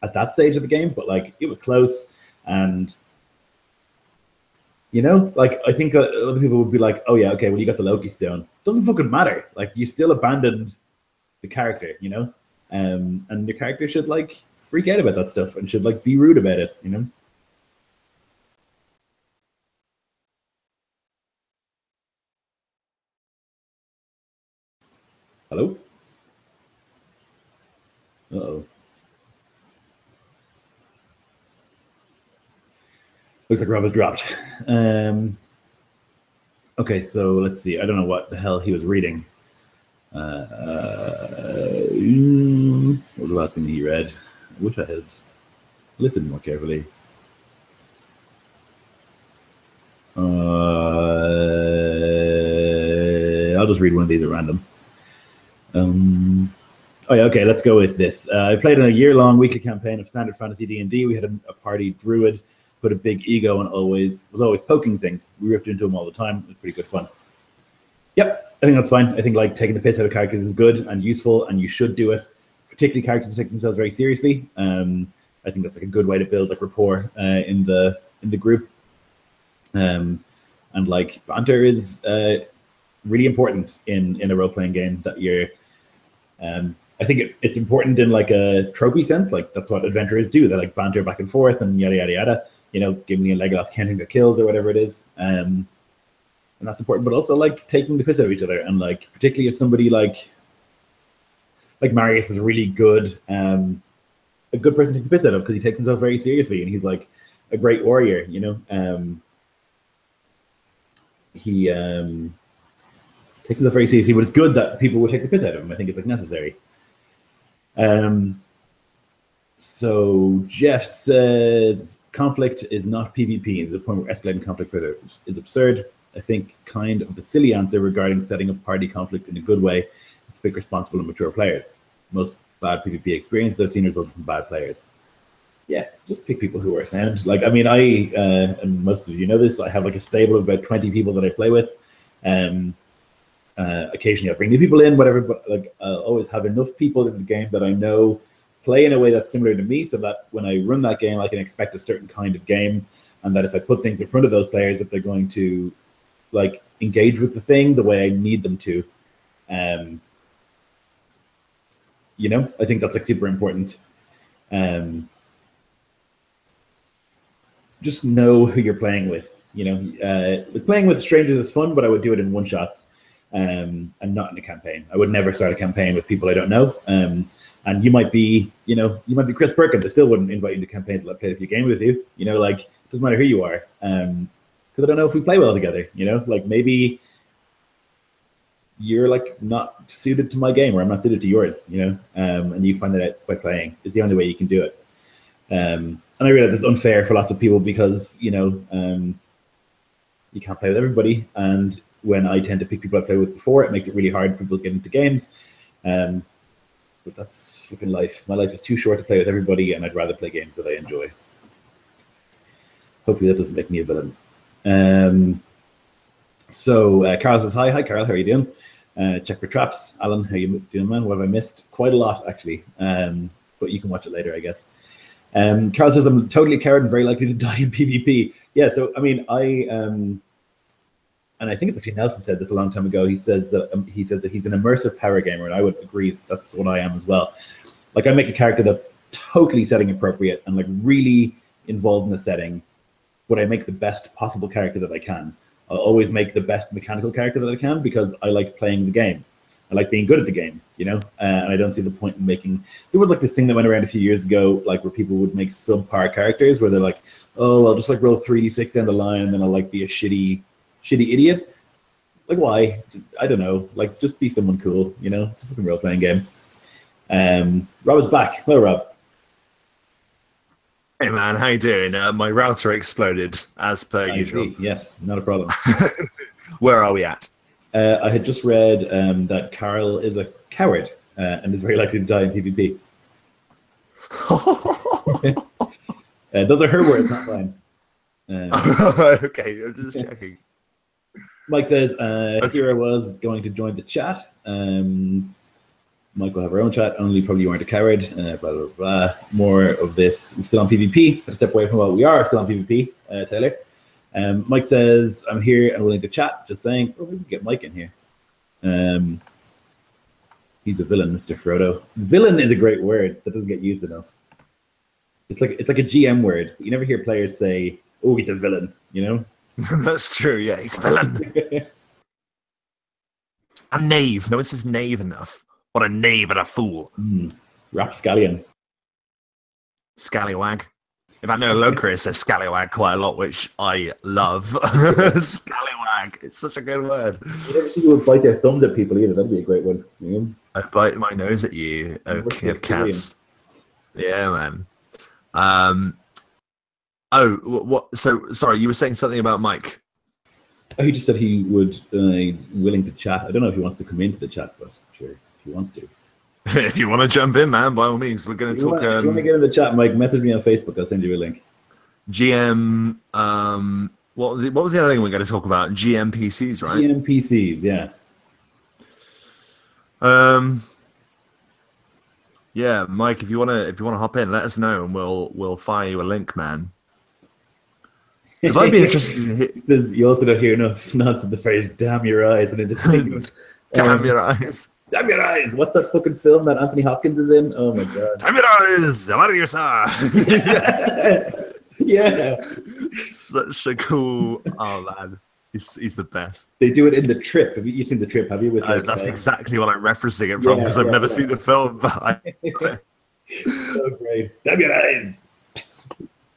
at that stage of the game, but like it was close. And you know, like I think other people would be like, "Oh yeah, okay, well you got the Loki stone. Doesn't fucking matter. Like, you still abandoned the character, you know." And your character should like freak out about that stuff and should like be rude about it, you know. Hello? Uh-oh. Looks like Rob has dropped. Okay, so let's see. I don't know what the hell he was reading. What was the last thing he read? I wish I had listened more carefully. I'll just read one of these at random. Oh yeah, okay, let's go with this. I played in a year-long weekly campaign of standard fantasy D&D. We had a party druid, put a big ego and was always poking things. We ripped into him all the time. It was pretty good fun. Yep, I think that's fine. I think like taking the piss out of characters is good and useful, and you should do it. Particularly characters who take themselves very seriously. I think that's like a good way to build like rapport in the group. And like banter is really important in a role-playing game. That you're, I think it's important in like a tropey sense. Like that's what adventurers do. They like banter back and forth and yada yada yada. You know, giving me a Legolas counting the kills or whatever it is. And that's important, but also like taking the piss out of each other, and like particularly if somebody like Marius is a really good, a good person to take the piss out of because he takes himself very seriously and he's like a great warrior, you know. He takes himself very seriously, but it's good that people will take the piss out of him. I think it's like necessary. So Jeff says conflict is not PvP. There's a point where escalating conflict further is absurd. I think kind of the silly answer regarding setting up party conflict in a good way is to pick responsible and mature players. Most bad PvP experiences I've seen resulted from bad players. Yeah, just pick people who are sound. Like, I mean, and most of you know this, I have like a stable of about 20 people that I play with. Occasionally I bring new people in, whatever, but like I'll always have enough people in the game that I know play in a way that's similar to me, so that when I run that game, I can expect a certain kind of game, and that if I put things in front of those players, if they're going to like engage with the thing the way I need them to, you know, I think that's like super important. Just know who you're playing with. You know, playing with strangers is fun, but I would do it in one shots, and not in a campaign. I would never start a campaign with people I don't know. And you might be, you know, you might be Chris Perkins. I still wouldn't invite you to campaign to like, play a few games with you. You know, like, doesn't matter who you are. Because I don't know if we play well together. You know, like maybe you're like not suited to my game, or I'm not suited to yours. You know, and you find that out by playing is the only way you can do it. And I realize it's unfair for lots of people because, you know, you can't play with everybody. And when I tend to pick people I played with before, it makes it really hard for people to get into games. But that's fucking life. My life is too short to play with everybody, and I'd rather play games that I enjoy. Hopefully that doesn't make me a villain. So Carl says, hi Carl, how are you doing? Check for traps. Alan, how you doing, man? What have I missed? Quite a lot, actually. But you can watch it later, I guess. Carl says, I'm totally a coward and very likely to die in PvP. Yeah, so, I mean, and I think it's actually Nelson said this a long time ago. He says that he's an immersive power gamer, and I would agree that's what I am as well. Like, I make a character that's totally setting appropriate and like really involved in the setting, but I make the best possible character that I can. I'll always make the best mechanical character that I can because I like playing the game. I like being good at the game, you know, and I don't see the point in making. There was like this thing that went around a few years ago, like where people would make subpar characters where they're like, oh, I'll just like roll 3d6 down the line and then I'll like be a shitty idiot. Like, why? I don't know. Like, just be someone cool, you know? It's a fucking role-playing game. Rob is back. Hello, Rob. Hey man, how you doing? My router exploded as per usual. See. Yes, not a problem. Where are we at? I had just read that Carl is a coward and is very likely to die in PvP. Those are her words, not mine. Okay, I'm just checking. Mike says, here I was going to join the chat. Mike will have her own chat, only probably you weren't a coward, blah, blah, blah. More of this. I'm still on PvP. I'll step away from what we are still on PvP, Taylor. Mike says, I'm here and willing to chat. Just saying, we can get Mike in here. He's a villain, Mr. Frodo. Villain is a great word that doesn't get used enough. It's like a GM word. You never hear players say, oh, he's a villain, you know? That's true, yeah, he's a villain. A knave. No one says knave enough. What a knave and a fool. Rapscallion. Scallywag. In fact, no, Locris says scallywag quite a lot, which I love. Scallywag. It's such a good word. You never see people bite their thumbs at people either. That'd be a great one. You know? I bite my nose at you, oh king of cats. Yeah, man. What? So, sorry, you were saying something about Mike. Oh, he just said he would, he's willing to chat. I don't know if he wants to come into the chat, but sure, if he wants to. If you want to jump in, man, by all means, we're going to talk. If you want to get in the chat, Mike, message me on Facebook. I'll send you a link. GM. What was the other thing we're going to talk about? GMPCs, right? GMPCs, yeah. Yeah, Mike, if you wanna hop in, let us know and we'll fire you a link, man. Because I'd be interested in He says you also don't hear enough nonsense the phrase "damn your eyes" and then just think of damn your eyes. Damn your eyes! What's that fucking film that Anthony Hopkins is in? Oh my god! Damn your eyes! What are you saw? Yeah. Such a cool. Oh man, he's the best. They do it in The Trip. Have you seen The Trip? Have you? With that's exactly what I'm referencing it from because I've never seen the film. But so great! Damn your eyes!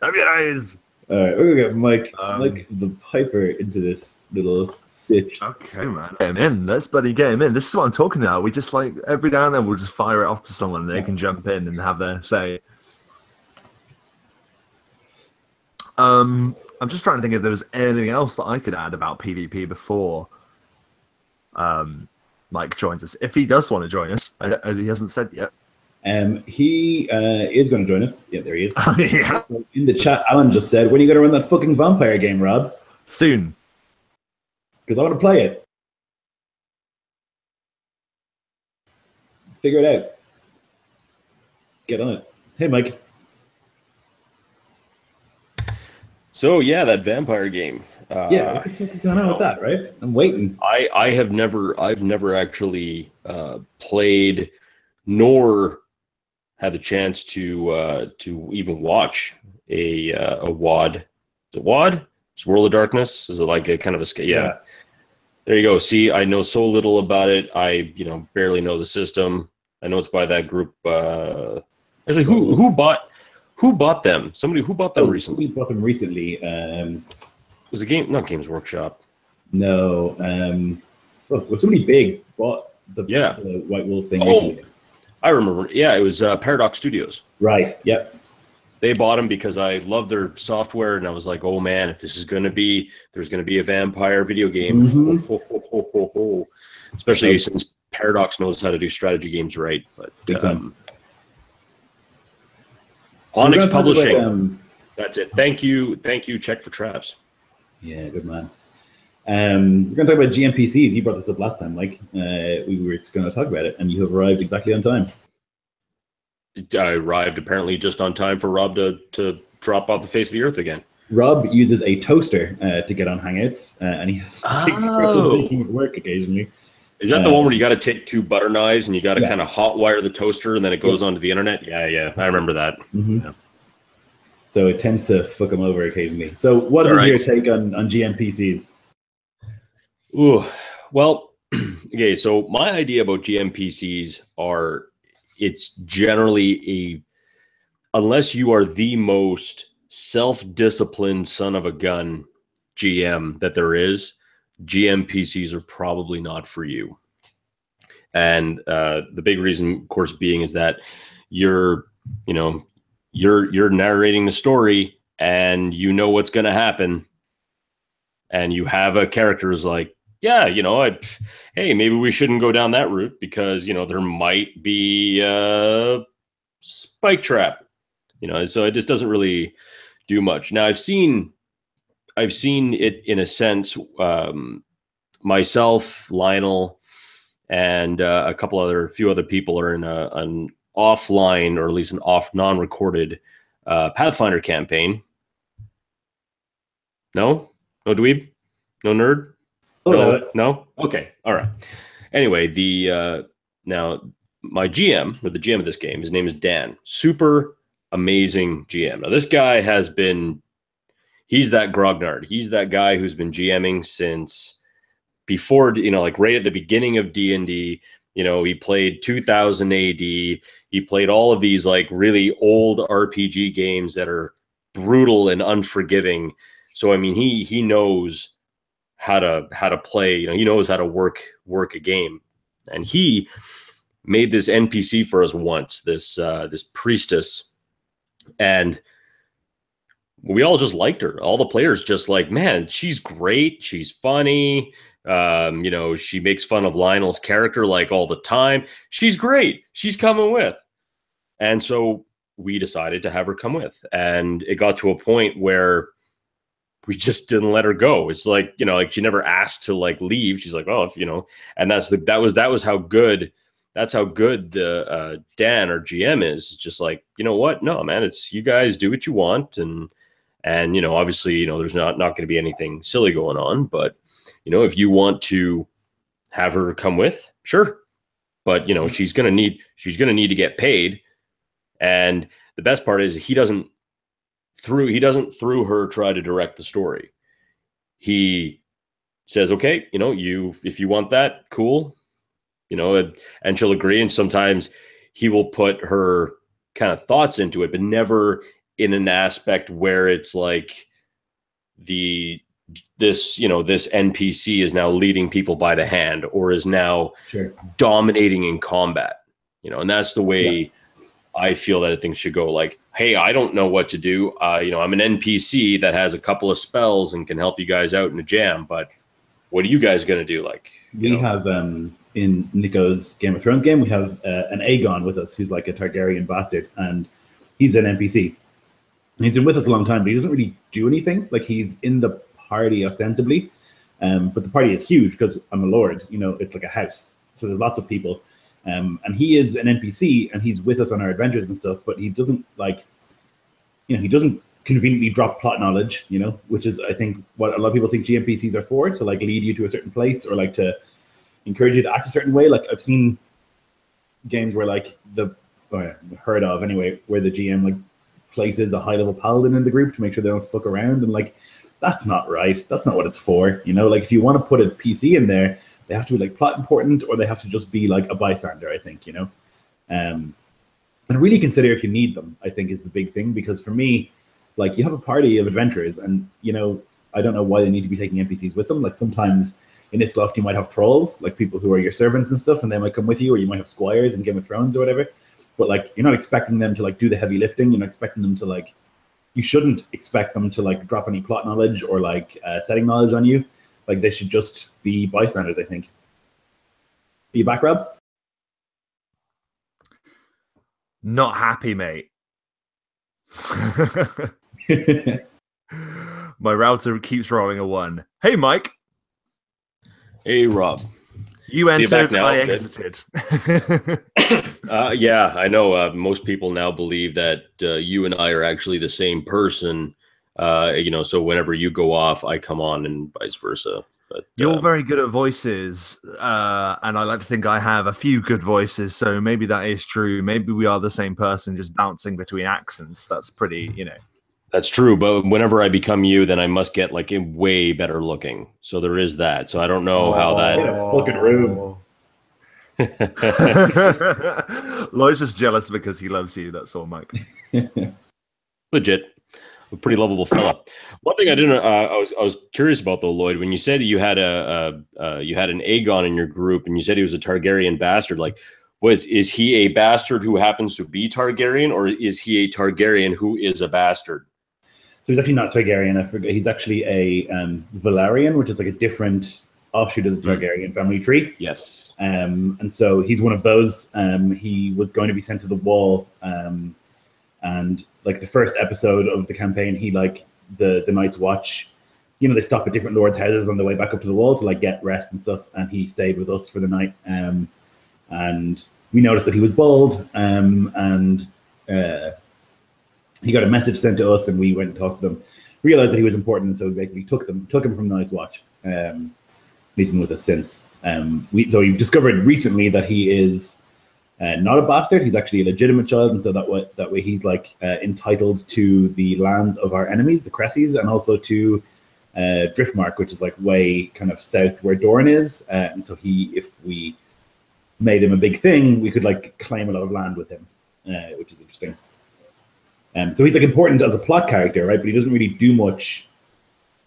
Damn your eyes! All right, we're gonna get Mike the Piper into this little sitch. Okay, man. Get him in. Let's bloody get him in. This is what I'm talking about. We just like every now and then we'll just fire it off to someone and they can jump in and have their say. I'm just trying to think if there was anything else that I could add about PvP before Mike joins us. If he does want to join us, he hasn't said yet. He is going to join us. Yeah, there he is. Yeah. So in the chat, Alan just said, when are you going to run that fucking vampire game, Rob? Soon. Because I want to play it. Figure it out. Get on it. Hey, Mike. So yeah, that vampire game. Yeah, what the fuck is going on with that, right? I'm waiting. I've never actually played nor had the chance to even watch a WOD. Is it WOD? It's World of Darkness. Is it like a kind of a yeah. There you go. See, I know so little about it. I barely know the system. I know it's by that group. Actually, who bought them? Somebody who bought them recently. We bought them recently. Was it not Games Workshop? No. Somebody big bought the White Wolf thing recently. I remember. Yeah, it was Paradox Studios. Right. Yep. They bought them because I love their software, and I was like, "Oh man, if there's going to be a vampire video game, especially since Paradox knows how to do strategy games right." But Onyx Publishing. That's it. Thank you. Check for Traps. Yeah, good man. We're going to talk about GMPCs. You brought this up last time, Mike. We were going to talk about it, and you have arrived exactly on time. I arrived apparently just on time for Rob to drop off the face of the earth again. Rob uses a toaster to get on Hangouts, and he has trouble making it work occasionally. Is that the one where you got to take two butter knives and you got to kind of hot wire the toaster and then it goes onto the internet? Yeah, I remember that. Mm-hmm. Yeah. So it tends to fuck him over occasionally. So what is your take on GMPCs? Ooh, well, okay, so my idea about GMPCs are it's generally unless you are the most self-disciplined son of a gun GM that there is, GMPCs are probably not for you. And the big reason, of course, being is that you're you're narrating the story and you know what's going to happen, and you have a character who's like, yeah, hey, maybe we shouldn't go down that route because there might be a spike trap, so it just doesn't really do much. Now I've seen it in a sense. Myself, Lionel, and a few other people are in an offline, or at least an non-recorded Pathfinder campaign. No dweeb, no nerd, no. Okay, all right. Anyway, now my GM, or the GM of this game, his name is Dan. Super amazing GM. Now this guy he's that grognard. He's that guy who's been GMing since before, like right at the beginning of D&D. He played 2000 AD. He played all of these like really old RPG games that are brutal and unforgiving. So I mean, he knows how to play. He knows how to work a game. And he made this NPC for us once. This priestess, and we all just liked her. All the players just like, man, she's great. She's funny. She makes fun of Lionel's character like all the time. She's great. She's coming with. And so we decided to have her come with. And it got to a point where we just didn't let her go. It's like, like she never asked to like leave. She's like, oh, and that was how good. That's how good the Dan, or GM, is. Just like, you know what? No, man, it's you guys do what you want. And obviously, there's not going to be anything silly going on, but if you want to have her come with, sure. But she's going to need to get paid. And the best part is he doesn't through her try to direct the story. He says, okay, if you want that, cool. And she'll agree. And sometimes he will put her kind of thoughts into it, but never in an aspect where it's like this NPC is now leading people by the hand, or is now dominating in combat, and that's the way I feel that things should go. Like, hey, I don't know what to do. I'm an NPC that has a couple of spells and can help you guys out in a jam, but what are you guys going to do? Like, we have in Nico's Game of Thrones game, we have an Aegon with us who's like a Targaryen bastard, and he's an NPC. He's been with us a long time, but he doesn't really do anything. Like, he's in the party ostensibly, but the party is huge because I'm a lord. It's like a house, so there's lots of people. And he is an NPC, and he's with us on our adventures and stuff, but he doesn't he doesn't conveniently drop plot knowledge, which is, I think, what a lot of people think GMPCs are for, to like lead you to a certain place, or like to encourage you to act a certain way. Like, I've seen games where like heard of anyway, where the GM like places a high level paladin in the group to make sure they don't fuck around, and like, that's not right. That's not what it's for. Like, if you want to put a PC in there, they have to be like plot important, or they have to just be like a bystander, I think, and really consider if you need them, I think, is the big thing. Because for me, like, you have a party of adventurers, and I don't know why they need to be taking NPCs with them. Like, sometimes in this loft you might have thralls, like people who are your servants and stuff, and they might come with you, or you might have squires in Game of Thrones or whatever. But like, you're not expecting them to like do the heavy lifting. You're not expecting them to like, you shouldn't expect them to like drop any plot knowledge or like setting knowledge on you. Like, they should just be bystanders, I think. Are you back, Rob? Not happy, mate. My router keeps rolling a 1. Hey, Mike. Hey, Rob. You entered, I exited. Yeah, I know. Most people now believe that you and I are actually the same person. So whenever you go off, I come on, and vice versa. But you're very good at voices, and I like to think I have a few good voices. So maybe that is true. Maybe we are the same person, just bouncing between accents. That's pretty, That's true. But whenever I become you, then I must get like a way better looking. So there is that. So I don't know how that. In a fucking room. Lois is jealous because he loves you. That's all, Mike. Legit. A pretty lovable fella. One thing I didn't, I was curious about though, Lloyd, when you said you had an Aegon in your group, and you said he was a Targaryen bastard. Like, Is he a bastard who happens to be Targaryen, or is he a Targaryen who is a bastard? So he's actually not Targaryen. I forget. He's actually a Valerian, which is like a different offshoot of the Targaryen family tree. Yes. And so he's one of those. He was going to be sent to the Wall, and like the first episode of the campaign, he like the Night's Watch. You know, they stop at different lords' houses on the way back up to the Wall to like get rest and stuff. And he stayed with us for the night. And we noticed that he was bald. He got a message sent to us, and we went and talked to them. Realized that he was important, and so we basically took him from the Night's Watch. He's been with us since. So we've discovered recently that he is not a bastard. He's actually a legitimate child, and so that way he's like entitled to the lands of our enemies, the Cresseys, and also to Driftmark, which is like way kind of south where Dorne is. And so if we made him a big thing, we could like claim a lot of land with him, which is interesting. So he's like important as a plot character, right? But he doesn't really do much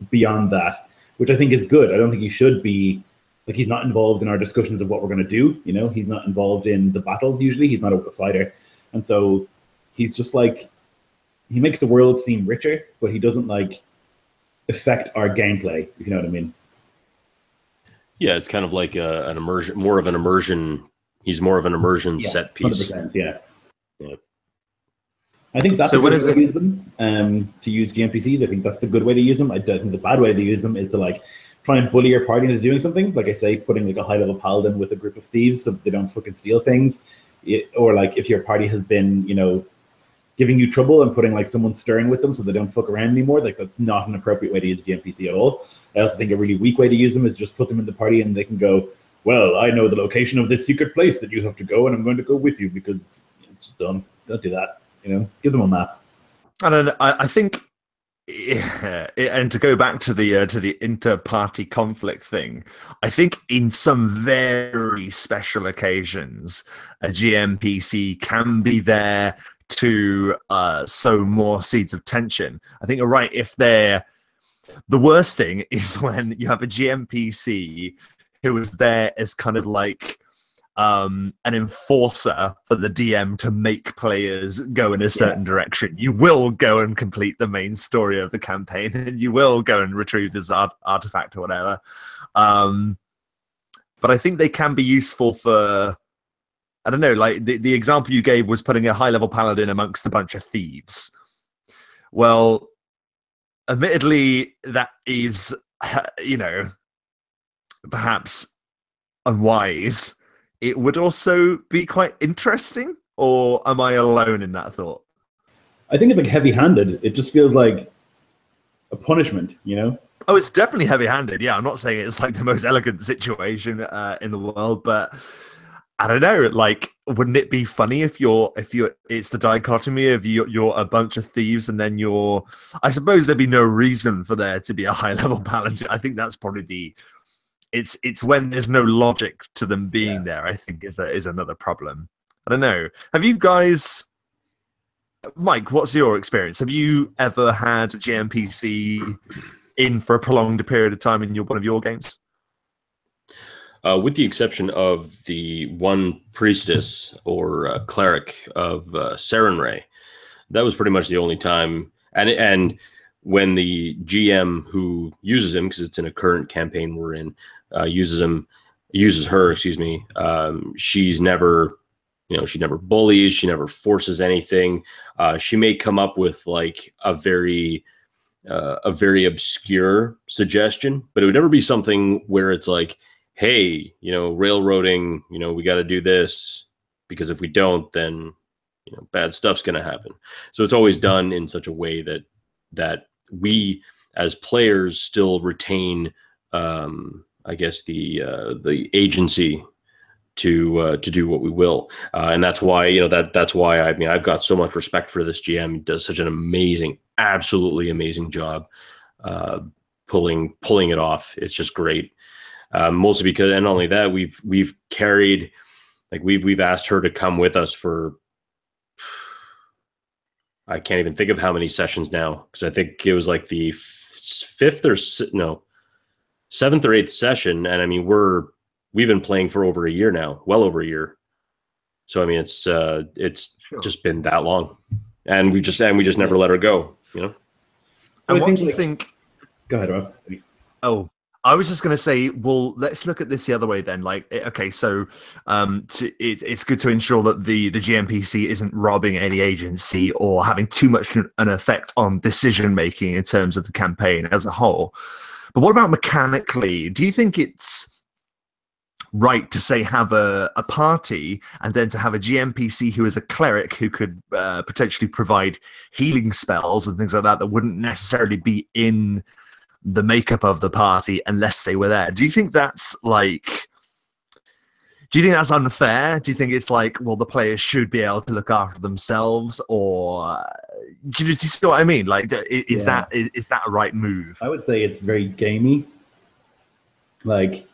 beyond that, which I think is good. I don't think he should be like, he's not involved in our discussions of what we're going to do. You know, he's not involved in the battles. Usually he's not a fighter. And so he's just like, he makes the world seem richer, but he doesn't like affect our gameplay, if you know what I mean. Yeah. It's kind of like an immersion, more of an immersion. He's more of an immersion set piece. 100%, yeah. I think that's a good way to use them, to use GMPCs. I think that's the good way to use them. I think the bad way to use them is to like try and bully your party into doing something. Like I say, putting like a high level paladin with a group of thieves so they don't fucking steal things. Or like if your party has been, you know, giving you trouble and putting like someone stern with them so they don't fuck around anymore. Like that's not an appropriate way to use GMPC at all. I also think a really weak way to use them is just put them in the party and they can go, well, I know the location of this secret place that you have to go, and I'm going to go with you because it's dumb. Don't do that. You know, give them a map. And I think, and to go back to the inter-party conflict thing, I think in some very special occasions, a GMPC can be there to sow more seeds of tension. I think you're right. The worst thing is when you have a GMPC who is there as kind of like an enforcer for the DM to make players go in a certain direction. You will go and complete the main story of the campaign, and you will go and retrieve this artifact or whatever. But I think they can be useful for, I don't know, like the example you gave was putting a high-level paladin amongst a bunch of thieves. Well, admittedly, that is, you know, perhaps unwise. It would also be quite interesting, or am I alone in that thought? I think it's like heavy-handed. It just feels like a punishment, you know? Oh, it's definitely heavy-handed. Yeah, I'm not saying it's like the most elegant situation in the world, but I don't know. Like, wouldn't it be funny if it's the dichotomy of you're a bunch of thieves and then I suppose there'd be no reason for there to be a high-level paladin. I think that's probably it's when there's no logic to them being there, I think is another problem. I don't know. Have you guys, Mike, what's your experience? Have you ever had a GMPC in for a prolonged period of time in one of your games? With the exception of the one priestess or cleric of Sarenrae, that was pretty much the only time. And when the GM who uses him, because it's in a current campaign we're in, uses her, she's never, she never bullies, she never forces anything. She may come up with like a very obscure suggestion, but it would never be something where it's like, hey, railroading, we got to do this because if we don't, then, bad stuff's going to happen. So it's always done in such a way that we as players still retain, I guess the agency to do what we will. And that's why, that's why I've got so much respect for this GM. He does such an amazing, absolutely amazing job, pulling it off. It's just great. Mostly because, and not only that, we've carried, like we've asked her to come with us for, I can't even think of how many sessions now, because I think it was like the seventh or eighth session, and we've been playing for over a year now, well over a year. So I mean, it's Sure. just been that long, and we just never let her go. You know. So and what do you think? Go ahead, Rob. Oh, I was just going to say, well, let's look at this the other way then. Like, okay, so it's good to ensure that the GMPC isn't robbing any agency or having too much an effect on decision making in terms of the campaign as a whole. But what about mechanically? Do you think it's right to say have a party and then to have a GMPC who is a cleric who could potentially provide healing spells and things like that wouldn't necessarily be in the makeup of the party unless they were there? Do you think that's unfair? Do you think it's like, well, the players should be able to look after themselves, or do you see what I mean? Like, is that a right move? I would say it's very gamey. Like,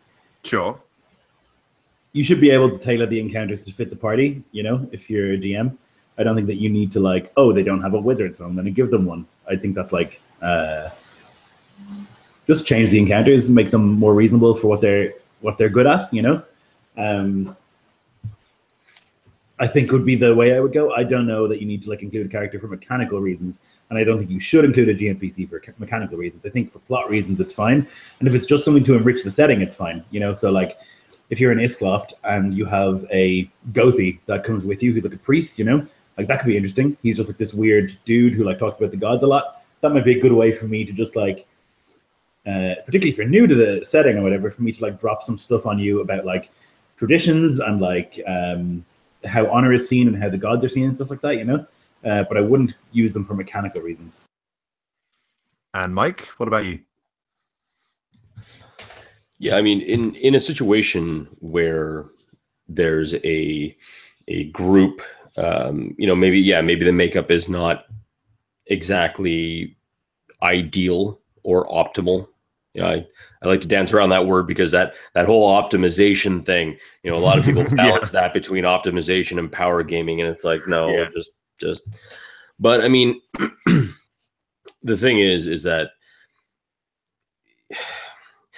sure, you should be able to tailor the encounters to fit the party. You know, if you're a GM, I don't think that you need to like, oh, they don't have a wizard, so I'm going to give them one. I think that's like. Just change the encounters and make them more reasonable for what they're good at, you know? I think would be the way I would go. I don't know that you need to like include a character for mechanical reasons, and I don't think you should include a GMPC for mechanical reasons. I think for plot reasons it's fine, and if it's just something to enrich the setting, it's fine, you know? So like, if you're in Iskloft and you have a Gothi that comes with you who's like a priest, you know? Like, that could be interesting. He's just like this weird dude who like talks about the gods a lot. That might be a good way for me to just like, particularly if you're new to the setting or whatever, for me to like drop some stuff on you about like traditions and like how honor is seen and how the gods are seen and stuff like that, you know? But I wouldn't use them for mechanical reasons. And Mike, what about you? Yeah, I mean, in a situation where there's a group, you know, maybe the makeup is not exactly ideal or optimal. You know, I like to dance around that word because that whole optimization thing, you know, a lot of people balance that between optimization and power gaming, and it's like, no, just. But I mean, the thing is that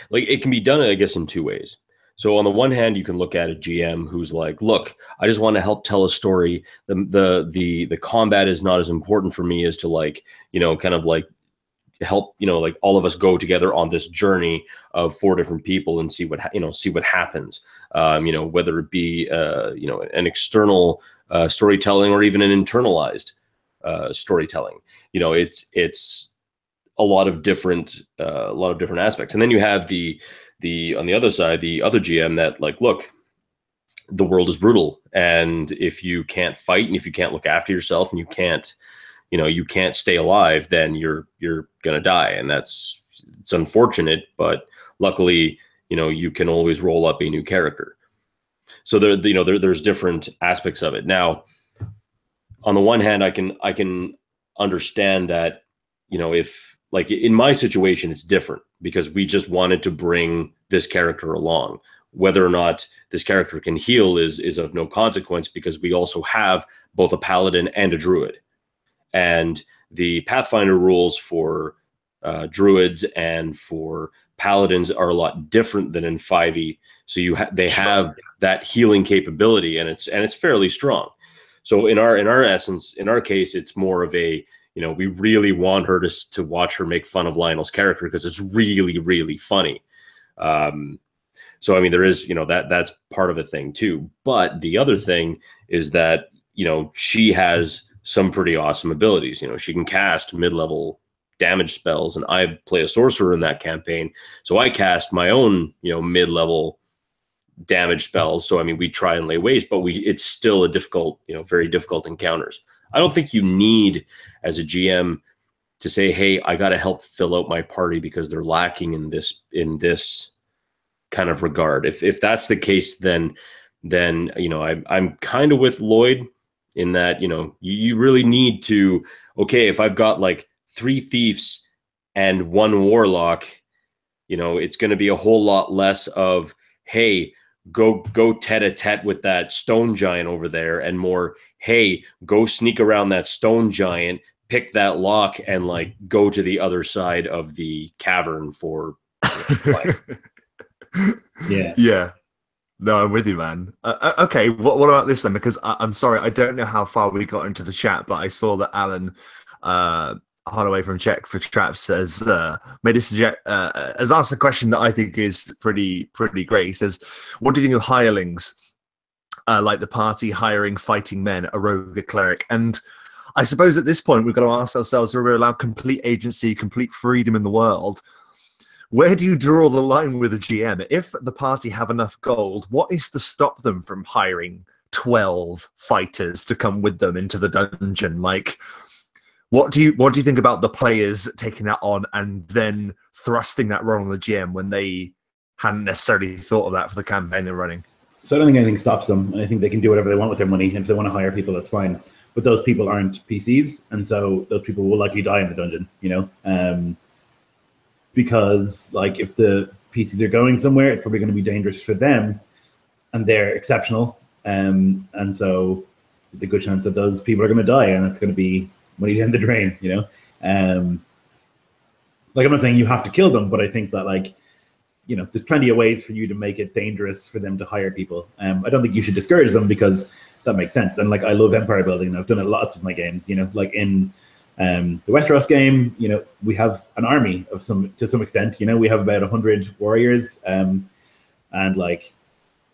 like it can be done, I guess, in two ways. So on the one hand, you can look at a GM who's like, look, I just want to help tell a story. The combat is not as important for me as to like, you know, kind of like help, you know, like all of us go together on this journey of 4 different people and see what happens. You know, whether it be you know, an external storytelling or even an internalized storytelling. You know, it's a lot of different aspects. And then you have the on the other side, the other GM that like, look, the world is brutal, and if you can't fight and if you can't look after yourself and you can't stay alive, then you're gonna die. And it's unfortunate, but luckily, you know, you can always roll up a new character. So there's different aspects of it. Now, on the one hand, I can understand that, you know, if like in my situation, it's different because we just wanted to bring this character along. Whether or not this character can heal is of no consequence because we also have both a paladin and a druid. And the Pathfinder rules for druids and for paladins are a lot different than in 5e. So they have that healing capability, and it's fairly strong. So in our case, it's more of a, you know, we really want her to watch her make fun of Lionel's character because it's really, really funny. So I mean, there is, you know, that's part of a thing too. But the other thing is that, you know, she has some pretty awesome abilities. You know, she can cast mid-level damage spells, and I play a sorcerer in that campaign, so I cast my own, you know, mid-level damage spells. So I mean, we try and lay waste, but it's still a difficult, you know, very difficult encounters. I don't think you need, as a GM, to say, hey, I got to help fill out my party because they're lacking in this kind of regard. If that's the case, then you know, I'm kind of with Lloyd in that, you know, you really need to, okay, if I've got like 3 thieves and 1 warlock, you know, it's going to be a whole lot less of, hey, go tete-a-tete with that stone giant over there, and more, hey, go sneak around that stone giant, pick that lock, and like go to the other side of the cavern for yeah. No, I'm with you, man. Okay, what about this then? Because I'm sorry, I don't know how far we got into the chat, but I saw that Alan Hardaway from Check for Traps has has asked a question that I think is pretty great. He says, "What do you think of hirelings, like the party hiring fighting men, a rogue, a cleric?" And I suppose at this point we've got to ask ourselves: are we allowed complete agency, complete freedom in the world? Where do you draw the line with a GM? If the party have enough gold, what is to stop them from hiring 12 fighters to come with them into the dungeon? Like, what do you think about the players taking that on and then thrusting that role on the GM when they hadn't necessarily thought of that for the campaign they're running? So I don't think anything stops them. And I think they can do whatever they want with their money. And if they want to hire people, that's fine. But those people aren't PCs. And so those people will likely die in the dungeon, you know? Because like if the PCs are going somewhere, it's probably going to be dangerous for them, and they're exceptional, and so there's a good chance that those people are going to die, and it's going to be money down the drain, you know. Like I'm not saying you have to kill them, but I think that like, you know, there's plenty of ways for you to make it dangerous for them to hire people. I don't think you should discourage them because that makes sense. And like I love empire building, and I've done it lots of my games, you know, like in the Westeros game, you know, we have an army of to some extent, you know, we have about 100 warriors, and like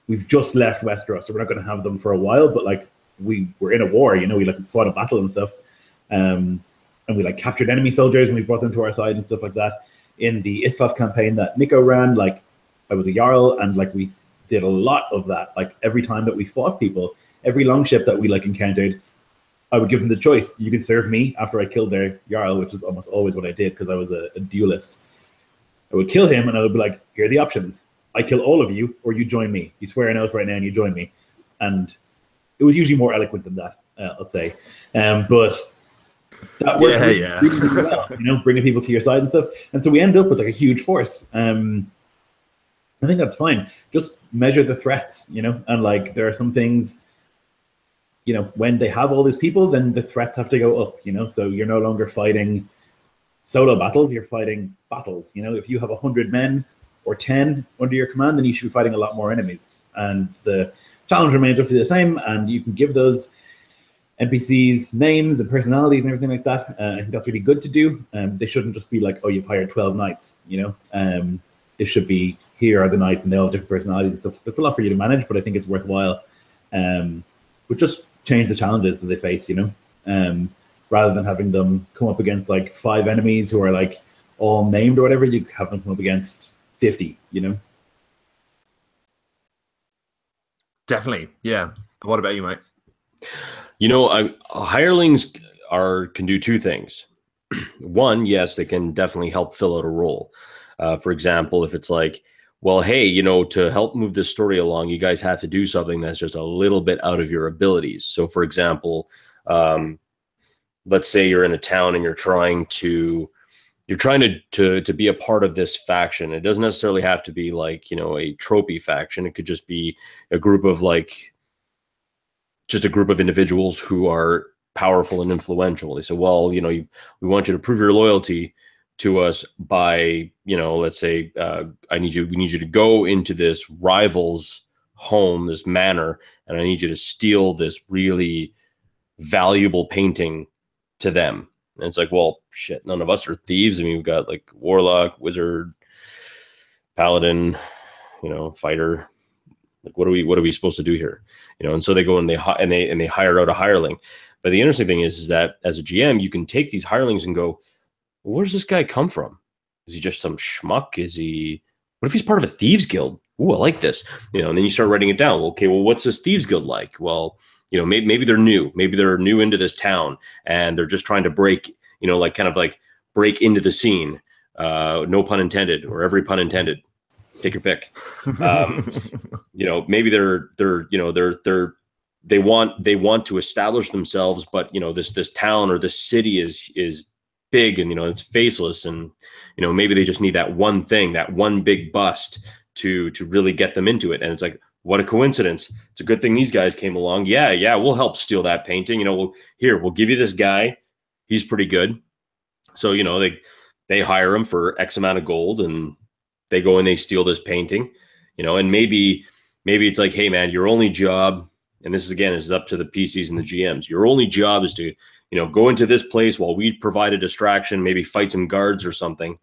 we've just left Westeros, so we're not going to have them for a while, but like we were in a war, you know, we like fought a battle and stuff, and we like captured enemy soldiers and we brought them to our side and stuff like that. In the Islav campaign that Nico ran, like I was a Jarl, and like we did a lot of that. Like every time that we fought people, every longship that we like encountered, I would give them the choice. You can serve me after I killed their Jarl, which is almost always what I did because I was a duelist. I would kill him and I would be like, here are the options. I kill all of you or you join me. You swear an oath right now and you join me. And it was usually more eloquent than that, I'll say. But that works really well, you know, bringing people to your side and stuff. And so we end up with like a huge force. I think that's fine. Just measure the threats, you know, and like there are some things, you know, when they have all these people, then the threats have to go up, you know, so you're no longer fighting solo battles, you're fighting battles. You know, if you have 100 men or 10 under your command, then you should be fighting a lot more enemies. And the challenge remains roughly the same, and you can give those NPCs names and personalities and everything like that. I think that's really good to do. They shouldn't just be like, oh, you've hired 12 knights, you know. It should be, here are the knights and they all have different personalities and stuff. That's a lot for you to manage, but I think it's worthwhile. But just change the challenges that they face, you know, rather than having them come up against like 5 enemies who are like all named or whatever. You have them come up against 50, you know. Definitely, yeah. What about you, mate? You know, hirelings can do 2 things. One, yes, they can definitely help fill out a role. For example, if it's like, well, hey, you know, to help move this story along, you guys have to do something that's just a little bit out of your abilities. So, for example, let's say you're in a town and you're trying to be a part of this faction. It doesn't necessarily have to be like, you know, a trophy faction. It could just be a group of individuals who are powerful and influential. They say, well, you know, we want you to prove your loyalty to us by, you know, let's say, we need you to go into this rival's home, this manor, and I need you to steal this really valuable painting to them. And it's like, well, shit, none of us are thieves. I mean, we've got like warlock, wizard, paladin, you know, fighter. Like, what are we supposed to do here? You know, and so they go and they hire out a hireling. But the interesting thing is that as a GM, you can take these hirelings and go, where's this guy come from? Is he just some schmuck? What if he's part of a thieves guild? Ooh, I like this. You know, and then you start writing it down. Well, okay, well, what's this thieves guild like? Well, you know, maybe they're new. Maybe they're new into this town and they're just trying to break, you know, like kind of like break into the scene. No pun intended, or every pun intended. Take your pick. You know, maybe they want to establish themselves, but you know, this town or this city is big and, you know, it's faceless, and, you know, maybe they just need that one thing, that one big bust to really get them into it. And it's like, what a coincidence. It's a good thing these guys came along. Yeah, we'll help steal that painting. You know, we'll give you this guy. He's pretty good. So, you know, they hire him for X amount of gold and they go and they steal this painting, you know, and maybe maybe it's like, hey man, your only job, and this is again is up to the PCs and the GMs. Your only job is to, go into this place while we provide a distraction, maybe fight some guards or something,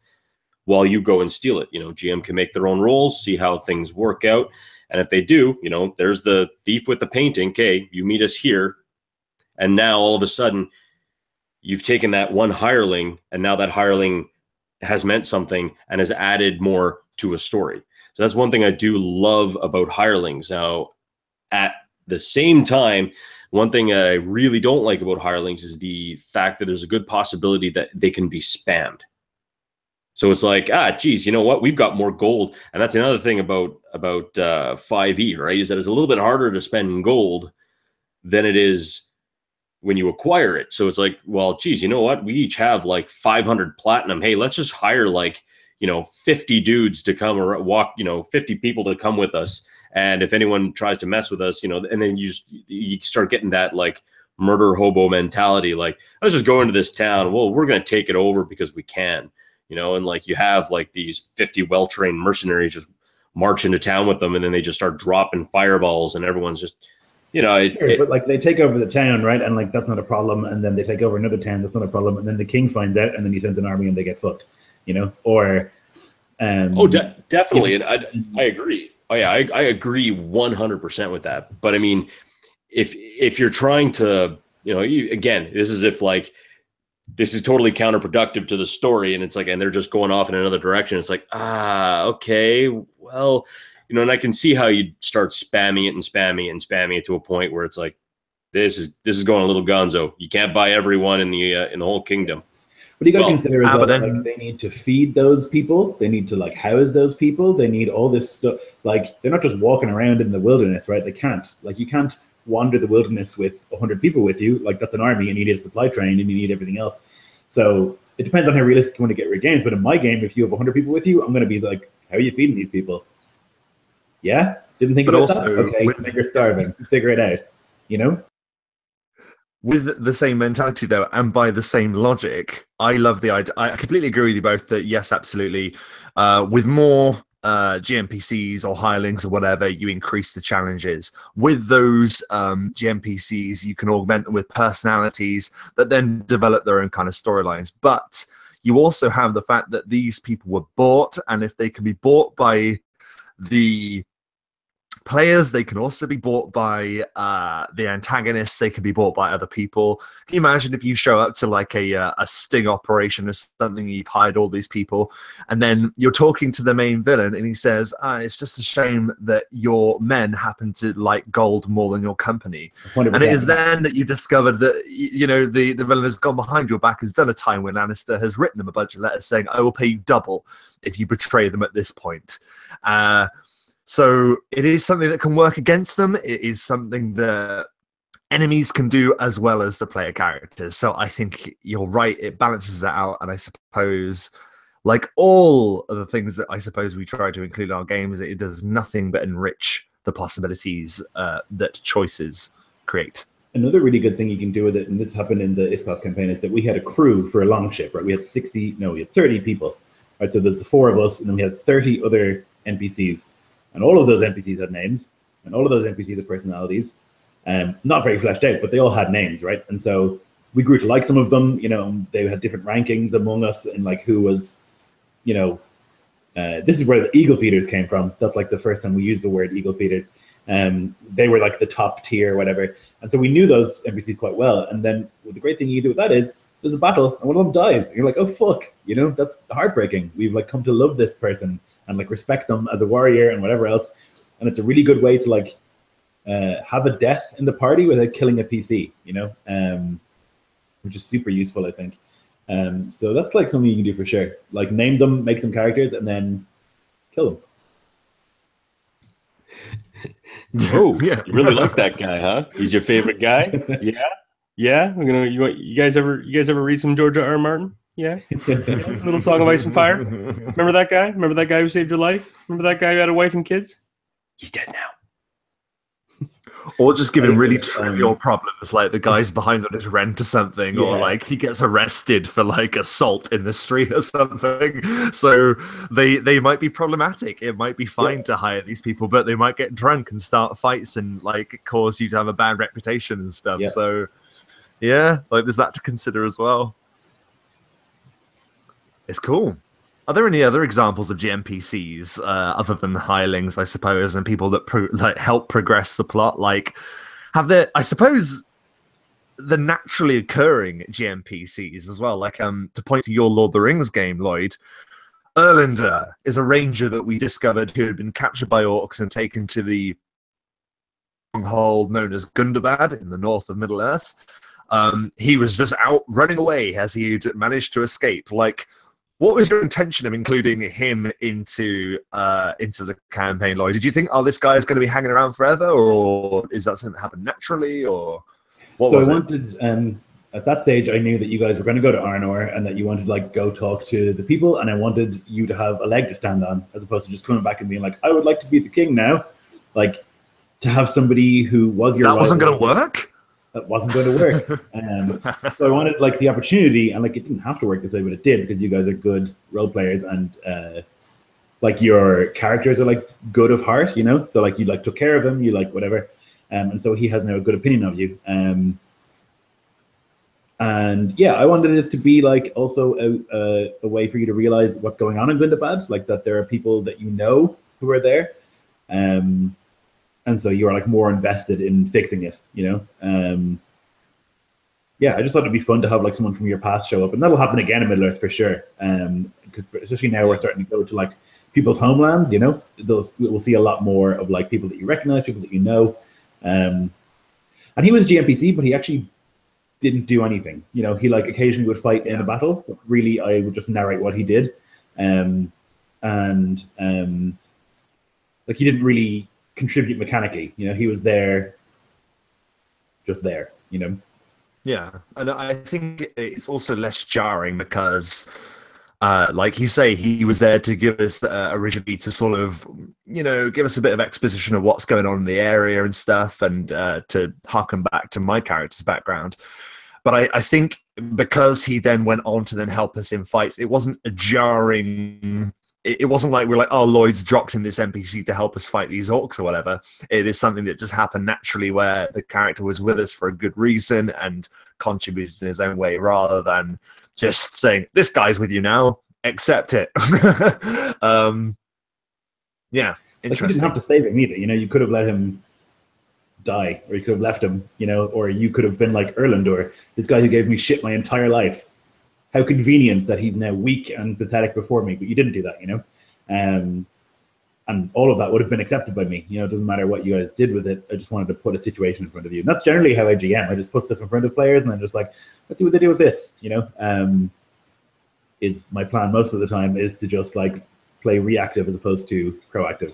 while you go and steal it. GM can make their own rolls, see how things work out, and if they do, there's the thief with the painting. Okay, you meet us here, and now all of a sudden, you've taken that one hireling, and now that hireling has meant something and has added more to a story. So that's one thing I do love about hirelings. Now, at the same time, one thing I really don't like about hirelings is the fact that there's a good possibility that they can be spammed. So it's like, geez, you know what? We've got more gold. And that's another thing about 5e, right? Is that it's a little bit harder to spend gold than it is when you acquire it. So it's like, well, geez, you know what? We each have like 500 platinum. Hey, let's just hire like, 50 dudes to come or walk, 50 people to come with us. And if anyone tries to mess with us, and then you start getting that like murder hobo mentality. Like, let's just go into this town. Well, we're going to take it over because we can, and like you have like these 50 well-trained mercenaries just march into town with them. And then they just start dropping fireballs and everyone's just, but like they take over the town, right? And like that's not a problem. And then they take over another town, that's not a problem. And then the king finds out, and then he sends an army, and they get fucked. Or definitely, and I agree. Oh yeah, I agree 100% with that. But I mean, if you're trying to, again, this is if like this is totally counterproductive to the story, and it's like, and they're just going off in another direction. It's like, okay, well. And I can see how you start spamming it and spamming it and spamming it to a point where it's like, this is going a little gonzo. You can't buy everyone in the whole kingdom. But you got to consider is that like they need to feed those people. They need to like house those people. They need all this stuff. Like they're not just walking around in the wilderness, right? They can't. Like you can't wander the wilderness with 100 people with you. Like that's an army, and you need a supply train, and you need everything else. So it depends on how realistic you want to get your games. But in my game, if you have 100 people with you, I'm going to be like, how are you feeding these people? Yeah, didn't think about that. Okay, you're starving. Figure it out. With the same mentality, though, and by the same logic, I love the idea. I completely agree with you both that yes, absolutely. With more GMPCs or hirelings or whatever, you increase the challenges. With those GMPCs, you can augment them with personalities that then develop their own kind of storylines. But you also have the fact that these people were bought, and if they can be bought by the players, they can also be bought by the antagonists. They can be bought by other people. Can you imagine if you show up to like a sting operation or something, you've hired all these people, and then you're talking to the main villain, and he says, it's just a shame that your men happen to like gold more than your company. 100%. And it is then that you discovered that the villain has gone behind your back, has done a Tywin Lannister, has written them a bunch of letters saying, I will pay you double if you betray them at this point. So it is something that can work against them. It is something that enemies can do as well as the player characters. So I think you're right. It balances that out. And I suppose, like all of the things that I suppose we try to include in our games, it does nothing but enrich the possibilities that choices create. Another really good thing you can do with it, and this happened in the Iscos campaign, is that we had a crew for a longship, right? We had 30 people, right? So there's the 4 of us, and then we had 30 other NPCs. And all of those NPCs had names, and all of those NPCs had personalities. Not very fleshed out, but they all had names, right? And so we grew to like some of them. They had different rankings among us, and like who was, this is where the eagle feeders came from. That's like the first time we used the word eagle feeders. They were like the top tier, whatever. And so we knew those NPCs quite well. And then the great thing you do with that is there's a battle, and one of them dies. And you're like, oh fuck, that's heartbreaking. We've like come to love this person and like respect them as a warrior and whatever else. And it's a really good way to like have a death in the party without killing a PC, which is super useful, I think. So that's like something you can do for sure. Like name them, make them characters, and then kill them. Oh, yeah. You really like that guy, huh? He's your favorite guy? Yeah. Yeah. You guys ever read some George R. R. Martin? Yeah. Little Song of Ice and Fire. Remember that guy? Remember that guy who saved your life? Remember that guy who had a wife and kids? He's dead now. Or just give him really trivial problems, like the guy's behind on his rent or something, or like he gets arrested for like assault in the street or something. So they might be problematic. It might be fine to hire these people, but they might get drunk and start fights and like cause you to have a bad reputation and stuff. So yeah, like there's that to consider as well. It's cool. Are there any other examples of GMPCs other than hirelings, I suppose, and people that help progress the plot? Like, have there? I suppose the naturally occurring GMPCs as well. Like, to point to your Lord of the Rings game, Lloyd, Erlander is a ranger that we discovered who had been captured by orcs and taken to the stronghold known as Gundabad in the north of Middle Earth. He was just out running away as he'd managed to escape. Like, what was your intention of including him into the campaign, Lloyd? Did you think, oh, this guy is going to be hanging around forever, or is that something that happened naturally, or what was it? I wanted, at that stage, I knew that you guys were going to go to Arnor and that you wanted to like go talk to the people, and I wanted you to have a leg to stand on, as opposed to just coming back and being like, I would like to be the king now. Like, to have somebody who was your that wasn't going to work. That wasn't going to work. So I wanted like the opportunity, and like it didn't have to work this way, but it did, because you guys are good role players, and like your characters are like good of heart, you know. So like you like took care of him, you like whatever, and so he has now a good opinion of you. And yeah, I wanted it to be like also a way for you to realize what's going on in Gundabad, like that there are people that you know who are there. And so you're like more invested in fixing it, you know? Yeah, I just thought it'd be fun to have like someone from your past show up, and that'll happen again in Middle Earth for sure. Especially now we're starting to go to like people's homelands, you know? We'll see a lot more of like people that you recognize, people that you know. And he was GMPC, but he actually didn't do anything. You know, he like occasionally would fight in a battle, but really I would just narrate what he did. Like he didn't really contribute mechanically, you know. He was there, just there, you know. Yeah, and I think it's also less jarring because, like you say, he was there to give us originally to sort of, you know, give us a bit of exposition of what's going on in the area and stuff, and to harken back to my character's background. But I think because he then went on to then help us in fights, it wasn't a jarring. It wasn't like we're like, oh, Lloyd's dropped in this NPC to help us fight these orcs or whatever. It is something that just happened naturally, where the character was with us for a good reason and contributed in his own way, rather than just saying, this guy's with you now, accept it. Yeah, interesting. Like, you didn't have to save him either, you know. You could have let him die, or you could have left him, you know, or you could have been like Erlander, this guy who gave me shit my entire life. How convenient that he's now weak and pathetic before me, but you didn't do that, you know? And all of that would have been accepted by me. You know, it doesn't matter what you guys did with it. I just wanted to put a situation in front of you. And that's generally how I GM. I just put stuff in front of players, and I'm just like, let's see what they do with this, you know? Is my plan most of the time is to just like play reactive as opposed to proactive.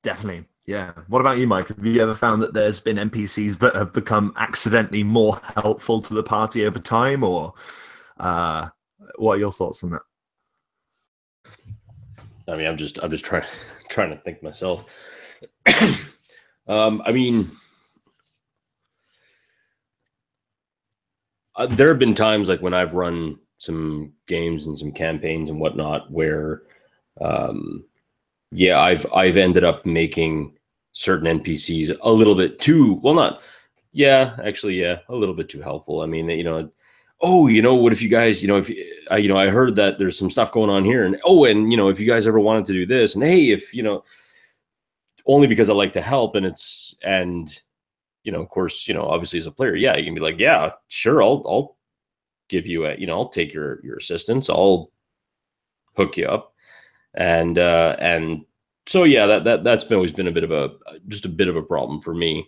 Definitely. Yeah. What about you, Mike? Have you ever found that there's been NPCs that have become accidentally more helpful to the party over time, or what are your thoughts on that? I mean, I'm just trying to think myself. I mean, there have been times like when I've run some games and some campaigns and whatnot where, yeah, I've ended up making certain NPCs a little bit too, well, not, yeah, actually, yeah, a little bit too helpful. I mean, you know, oh, you know, what if you guys, you know, if you know, I heard that there's some stuff going on here, and oh, and you know, if you guys ever wanted to do this, and hey, if you know, only because I like to help, and you know, of course, you know, obviously as a player, yeah, you can be like, yeah, sure, I'll give you you know, I'll take your assistance, I'll hook you up, and so yeah, that's always been a bit of a problem for me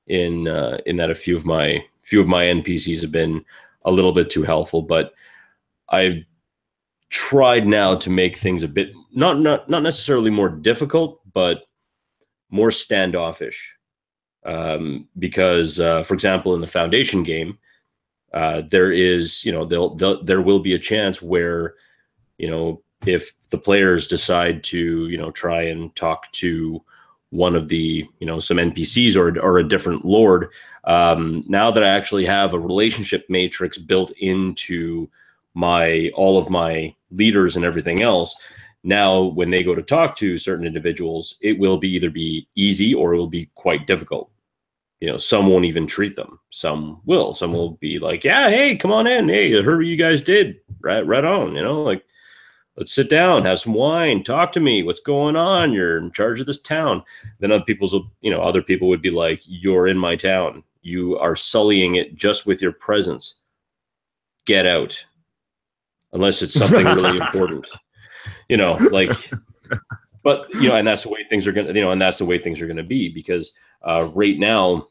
in that a few of my NPCs have been a little bit too helpful, but I've tried now to make things a bit not necessarily more difficult, but more standoffish. Because for example, in the Foundation game, there is, you know, there will be a chance where, you know, if the players decide to, you know, try and talk to one of the, some NPCs or a different lord. Now that I actually have a relationship matrix built into all of my leaders and everything else, now when they go to talk to certain individuals, it will either be easy or it will be quite difficult. Some won't even treat them. Some will. Some will be like, yeah, hey, come on in. Hey, I heard what you guys did. Right on. Like, let's sit down, have some wine, talk to me. What's going on? You're in charge of this town. Then other people would be like, you're in my town. You are sullying it just with your presence. Get out. Unless it's something really important. But and that's the way things are going to, and that's the way things are going to be, because right now,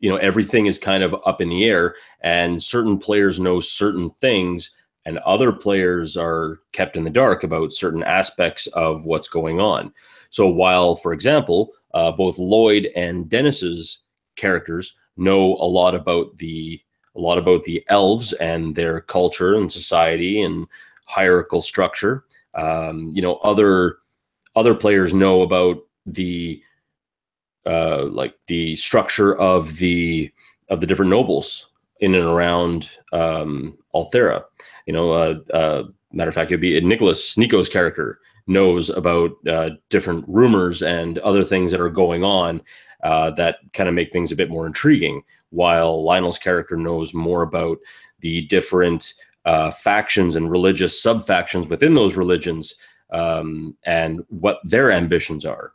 everything is kind of up in the air, and certain players know certain things and other players are kept in the dark about certain aspects of what's going on. So while, for example, both Lloyd and Dennis's characters know a lot about the elves and their culture and society and hierarchical structure, other players know about the the structure of the different nobles in and around Althera. Matter of fact, it'd be Nico's character knows about different rumors and other things that are going on that kind of make things a bit more intriguing, while Lionel's character knows more about the different factions and religious sub-factions within those religions, and what their ambitions are.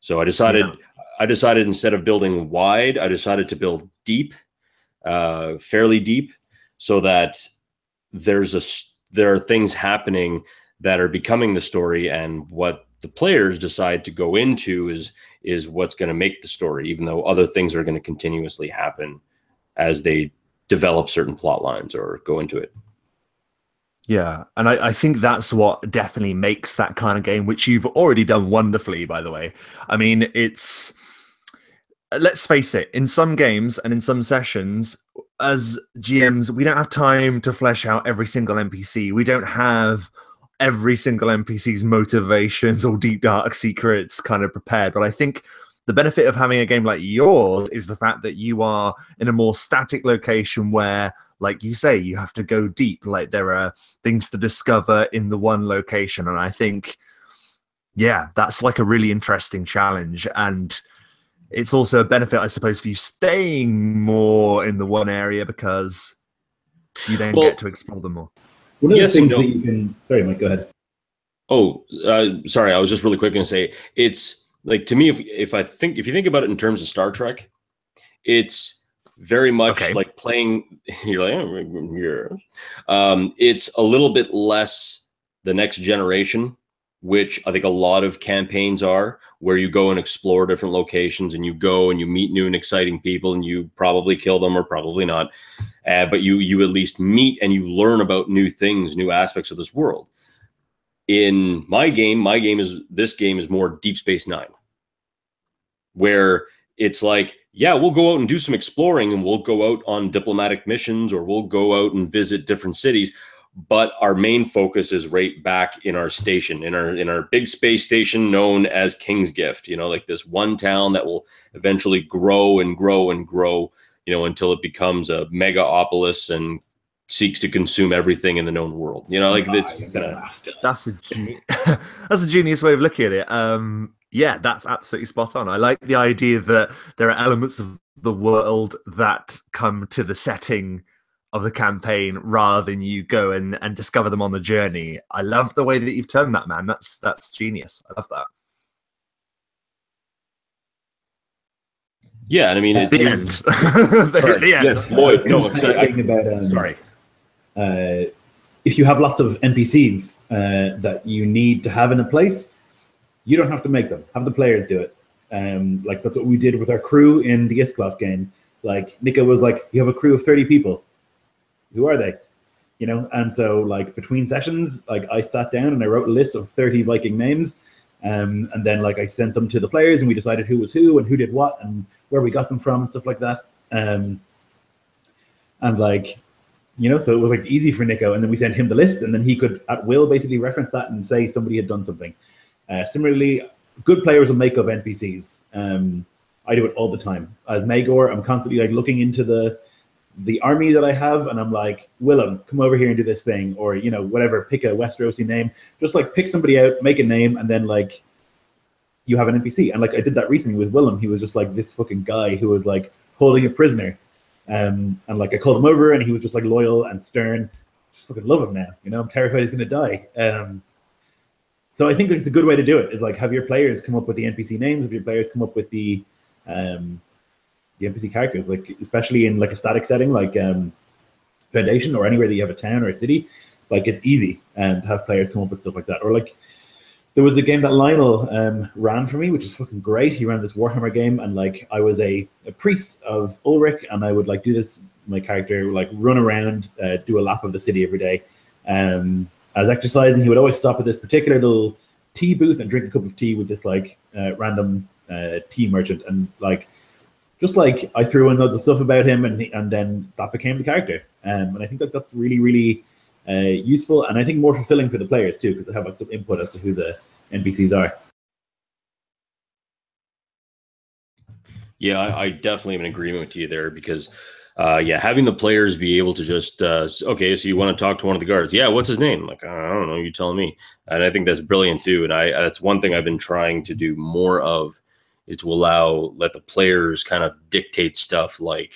So I decided instead of building wide, I decided to build deep, fairly deep, so that there are things happening that are becoming the story, and what the players decide to go into is what's going to make the story, even though other things are going to continuously happen as they develop certain plot lines or go into it. Yeah, and I think that's what definitely makes that kind of game, which you've already done wonderfully, by the way. I mean, let's face it, in some games and in some sessions, as GMs, we don't have time to flesh out every single NPC. We don't have every single NPC's motivations or deep, dark secrets kind of prepared. But I think the benefit of having a game like yours is the fact that you are in a more static location where, like you say, you have to go deep. Like, there are things to discover in the one location. And I think, yeah, that's like a really interesting challenge. And it's also a benefit, I suppose, for you staying more in the one area, because you then get to explore them more. One of the things that you can... Sorry, Mike, go ahead. Oh, sorry. I was just really quick going to say, it's like, to me, if you think about it in terms of Star Trek, it's very much like playing. You're like, yeah. It's a little bit less The Next Generation, which I think a lot of campaigns are, where you go and explore different locations, and you go and you meet new and exciting people, and you probably kill them or probably not, but you at least meet and you learn about new things, new aspects of this world. In this game is more Deep Space Nine, where it's like, yeah, we'll go out and do some exploring, and we'll go out on diplomatic missions, or we'll go out and visit different cities, but our main focus is right back in our station, in our big space station known as King's Gift. Like this one town that will eventually grow and grow and grow, until it becomes a megaopolis and seeks to consume everything in the known world. It's that's a genius way of looking at it. Yeah, that's absolutely spot on. I like the idea that there are elements of the world that come to the setting of the campaign rather than you go and discover them on the journey. I love the way that you've turned that, man. That's genius. I love that. Yeah, and I mean, it's the end. The end. Yes, Lloyd. No, sorry. If you have lots of NPCs that you need to have in a place, you don't have to make them. Have the players do it. Like, that's what we did with our crew in the Isklov game. Like, Nico was like, you have a crew of 30 people. Who are they? And so, like, between sessions, like, I sat down and I wrote a list of 30 Viking names, and then, like, I sent them to the players, and we decided who was who and who did what and where we got them from and stuff like that. And like, so it was like easy for Nico, and then we sent him the list, and then he could at will basically reference that and say somebody had done something. Similarly, good players will make up NPCs. I do it all the time. As Magor, I'm constantly like looking into the army that I have, and I'm like, Willem, come over here and do this thing, or you know, whatever. Pick a Westerosi name. Just like pick somebody out, make a name, and then like you have an NPC. And like I did that recently with Willem. He was just like this fucking guy who was like holding a prisoner, and like I called him over, and he was just like loyal and stern. Just fucking love him now. You know, I'm terrified he's gonna die. So I think it's a good way to do it. Is like have your players come up with the NPC names, have your players come up with the NPC characters, like especially in like a static setting like Foundation or anywhere that you have a town or a city, like it's easy to have players come up with stuff like that. Or like there was a game that Lionel ran for me, which is fucking great. He ran this Warhammer game, and like I was a priest of Ulrich, and I would like do this, my character like run around, do a lap of the city every day. I was exercising. He would always stop at this particular little tea booth and drink a cup of tea with this like random tea merchant, and like just like I threw in loads of stuff about him, and then that became the character. And I think that that's really, really useful, and I think more fulfilling for the players too, because they have like some input as to who the NPCs are. Yeah, I definitely am in agreement with you there, because yeah, having the players be able to just okay, so you want to talk to one of the guards? Yeah, what's his name? Like, I don't know, you tell me. And I think that's brilliant too. And that's one thing I've been trying to do more of, is to let the players kind of dictate stuff. Like,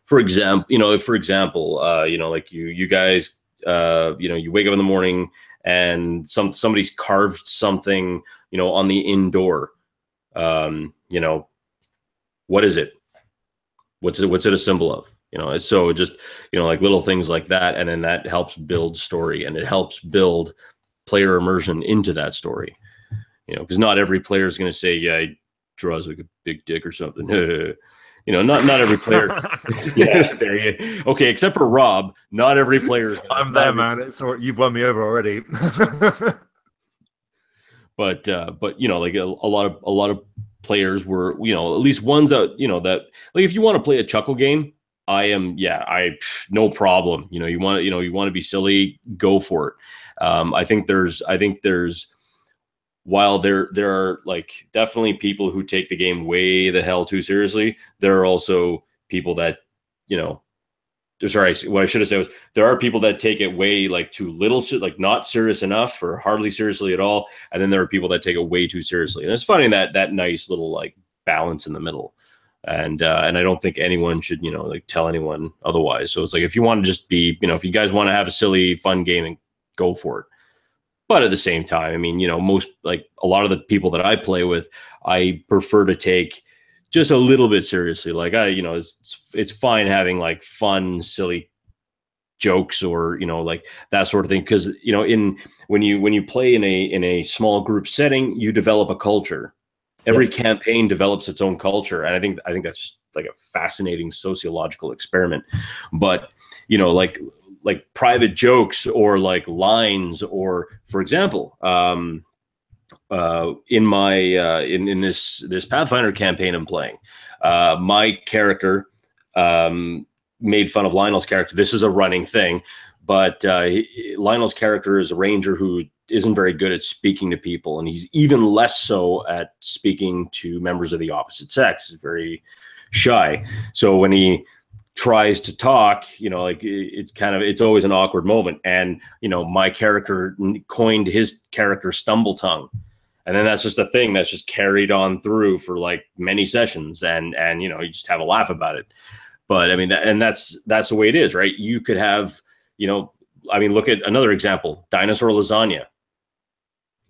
for example, like you guys, you wake up in the morning and somebody's carved something, on the indoor. What is it? What's it a symbol of? So just, like little things like that. And then that helps build story, and it helps build player immersion into that story, because not every player is going to say, yeah, he draws like a big dick or something. Not every player. Yeah, okay, except for Rob. Not every player. I'm there, man. You've won me over already. But like a lot of players were, at least ones that, that like if you want to play a chuckle game, no problem. You want to be silly, go for it. I think there's while there are like definitely people who take the game way the hell too seriously, there are also people that, sorry, what I should have said was there are people that take it way like too little, like not serious enough or hardly seriously at all. And then there are people that take it way too seriously. And it's finding that nice little like balance in the middle. And I don't think anyone should, like tell anyone otherwise. So it's like, if you want to just be, if you guys want to have a silly, fun game, and go for it. But at the same time, I mean, most, like a lot of the people that I play with, I prefer to take just a little bit seriously. Like it's fine having like fun, silly jokes or, like that sort of thing. Cause when you play in a small group setting, you develop a culture. Every campaign develops its own culture. And I think that's just like a fascinating sociological experiment. But, like private jokes or like lines, or for example, in my in this Pathfinder campaign I'm playing, my character made fun of Lionel's character. This is a running thing, but Lionel's character is a ranger who isn't very good at speaking to people, and he's even less so at speaking to members of the opposite sex. He's very shy. So when he tries to talk, like it's always an awkward moment. And, my character coined his character Stumble Tongue. And then that's just a thing that's just carried on through for like many sessions. And you just have a laugh about it. But I mean, that's the way it is, right? You could have, look at another example, dinosaur lasagna.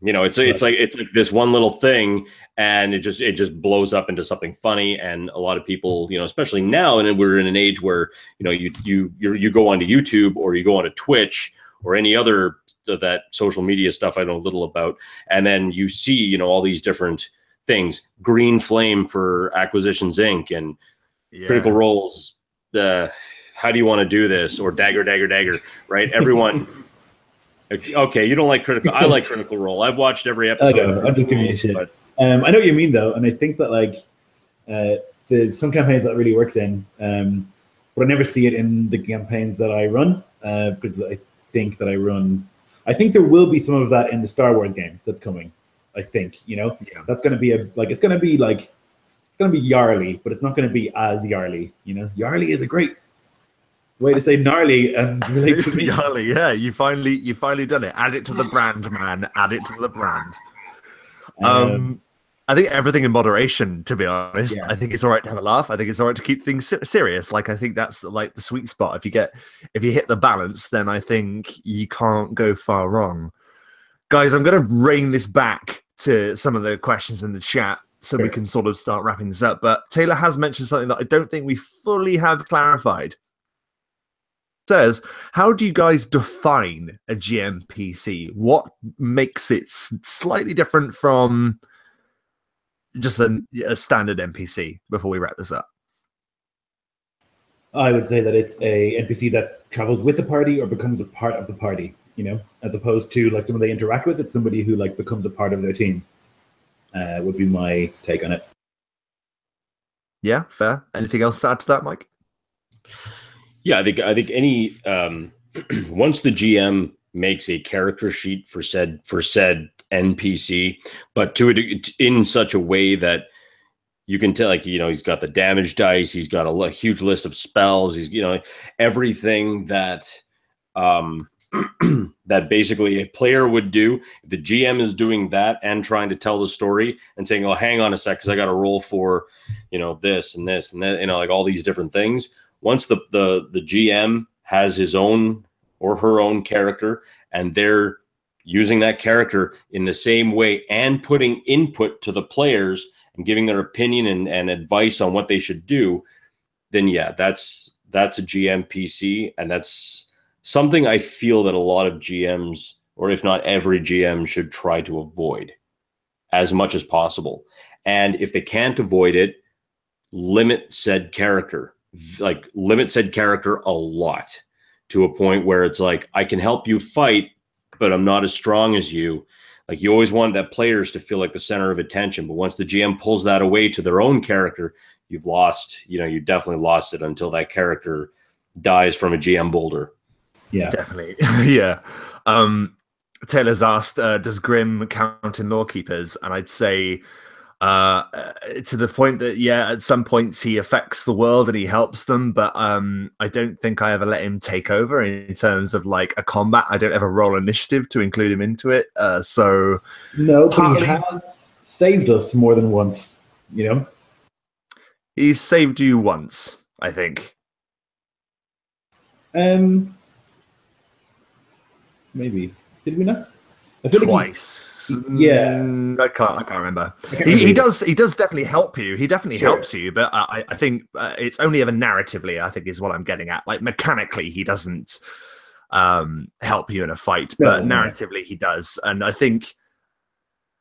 It's like this one little thing, and it just blows up into something funny. And a lot of people, especially now, and we're in an age where you go onto YouTube or you go onto Twitch or any other of that social media stuff I know little about, and then you see all these different things. Green Flame for Acquisitions Inc. and Critical Roles. How do you want to do this? Or Dagger, right? Everyone. Okay, you don't like Critical. I like Critical Role. I've watched every episode. I'm just giving you shit. But I know what you mean though, and I think that like there's some campaigns that really works in, but I never see it in the campaigns that I run, because I think there will be some of that in the Star Wars game that's coming. I think, you know, Yeah. that's going to be it's going to be Yarly, but it's not going to be as Yarly, you know. Yarly is a great way to say gnarly and relate to me. Yarly, yeah, you finally done it. Add it to the brand, man. Add it to the brand. I think everything in moderation, to be honest. Yeah. I think it's all right to have a laugh. I think it's all right to keep things serious. Like, I think that's like the sweet spot. If you hit the balance, then I think you can't go far wrong. Guys, I'm going to rein this back to some of the questions in the chat so we can sort of start wrapping this up. But Taylor has mentioned something that I don't think we fully have clarified. Says, how do you guys define a GMPC? What makes it slightly different from just a standard NPC before we wrap this up? I would say that it's a NPC that travels with the party or becomes a part of the party, you know, as opposed to like someone they interact with. It's somebody who like becomes a part of their team. Would be my take on it. Yeah, fair. Anything else to add to that, Mike? Yeah, I think any once the GM makes a character sheet for said NPC, but to it in such a way that you can tell, like, you know, he's got the damage dice, he's got a huge list of spells, he's, you know, everything that that basically a player would do. If the GM is doing that and trying to tell the story and saying, "Oh, hang on a sec, because I got to roll for, you know, this and this and that," you know, like all these different things. Once the GM has his own or her own character and they're using that character in the same way and putting input to the players and giving their opinion and advice on what they should do, then yeah, that's a GMPC, and that's something I feel that a lot of GMs, or if not every GM, should try to avoid as much as possible. And if they can't avoid it, limit said character. Like, limit said character a lot, to a point where it's like, I can help you fight, but I'm not as strong as you. Like, you always want that players to feel like the center of attention, but once the GM pulls that away to their own character, you've lost, you know, you definitely lost it until that character dies from a GM boulder. Yeah, definitely. Yeah. Taylor's asked, does Grim count in Lawkeepers? And I'd say to the point that, yeah, at some points he affects the world and he helps them, but I don't think I ever let him take over in terms of like a combat. I don't ever roll initiative to include him into it. So no, but he has saved us more than once, you know. He's saved you once, I think. Maybe. Did we not? I feel Twice. Like yeah. I can't remember. He does definitely help you. He definitely helps you, but I think it's only ever narratively, I think, is what I'm getting at. Like, mechanically, he doesn't help you in a fight, but narratively he does. And I think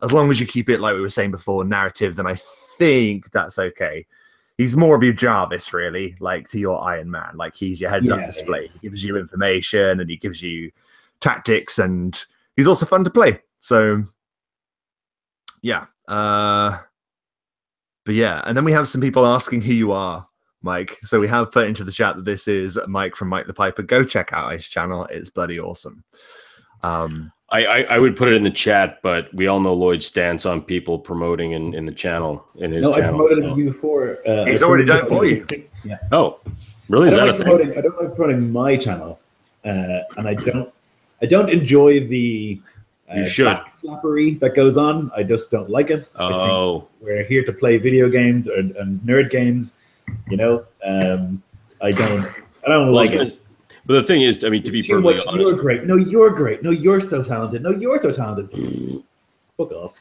as long as you keep it, like we were saying before, narrative, then I think that's okay. He's more of your Jarvis, really, like to your Iron Man. Like, he's your heads-up display. He gives you information and he gives you tactics, and he's also fun to play. So, yeah. But yeah, and then we have some people asking who you are, Mike. So we have put into the chat that this is Mike from Mike the Piper. Go check out his channel. It's bloody awesome. I would put it in the chat, but we all know Lloyd's stance on people promoting in the channel, in his channel. I promoted you before. He's already done it for you. Yeah. Oh, really? Is that a thing? I don't like promoting my channel, and I don't enjoy the slappery that goes on. I just don't like it. Oh, we're here to play video games and nerd games, you know. I don't like it. But the thing is, I mean, to be perfectly honest, you're great. No, you're great. No, you're so talented. No, you're so talented. Fuck off.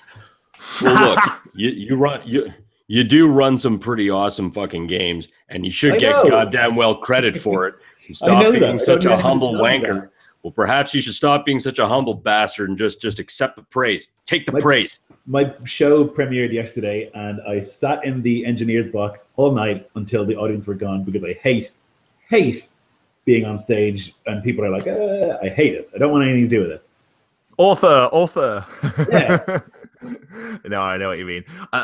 Well, look, you do run some pretty awesome fucking games, and you should get goddamn well credit for it. Stop being such a humble wanker. Well, perhaps you should stop being such a humble bastard and just accept the praise. Take the praise. My show premiered yesterday, and I sat in the engineer's box all night until the audience were gone, because I hate being on stage and people are like, I hate it. I don't want anything to do with it. Author. Yeah. No, I know what you mean.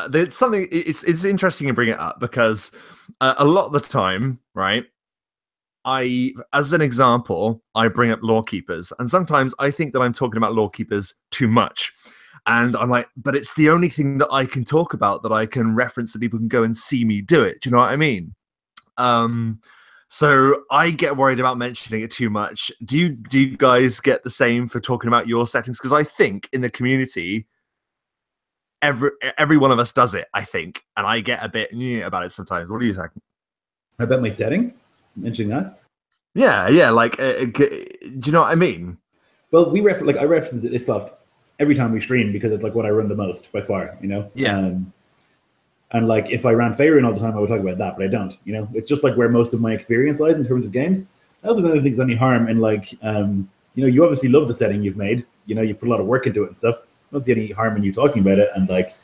There's something. It's interesting to bring it up because a lot of the time, right? As an example, I bring up Lawkeepers, and sometimes I think that I'm talking about Lawkeepers too much. And I'm like, but it's the only thing that I can talk about, that I can reference, that people can go and see me do it. Do you know what I mean? So I get worried about mentioning it too much. Do you guys get the same for talking about your settings? Because I think in the community, every one of us does it, I think, and I get a bit about it sometimes. What do you think? About my setting? Mentioning that? Yeah. Like, do you know what I mean? Well, I reference this stuff every time we stream because it's like what I run the most by far, you know? Yeah. And like, if I ran Faerun all the time, I would talk about that, but I don't, you know? It's just like where most of my experience lies in terms of games. I also don't think there's any harm in like, you know, you obviously love the setting you've made, you know, you put a lot of work into it and stuff. I don't see any harm in you talking about it. And like,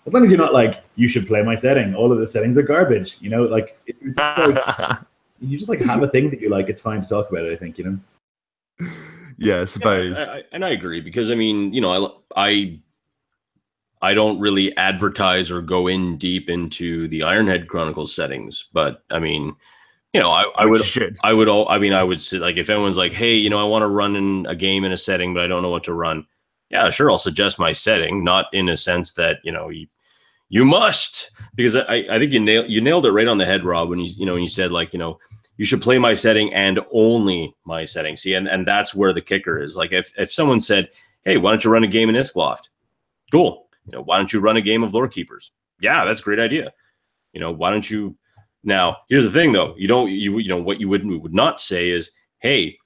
as long as you're not like, you should play my setting, all of the settings are garbage, you know? Like, if you're just like, you just like have a thing that you like, it's fine to talk about it, I think, you know? Yeah, I suppose. Yeah, and I agree, because I mean, you know, I don't really advertise or go in deep into the Ironhead Chronicles settings, but I mean, you know, I would say, like, if anyone's like, hey, you know, I want to run in a game in a setting, but I don't know what to run. Yeah, sure, I'll suggest my setting, not in a sense that, you know, you must, because I think you nailed it right on the head, Rob, when you said, like, you know, you should play my setting and only my setting. See, and that's where the kicker is. Like, if someone said, hey, why don't you run a game in Iskloft? Cool. You know, why don't you run a game of Lore Keepers? Yeah, that's a great idea. You know, why don't you? Now, here's the thing, though. You know what you would not say is, hey,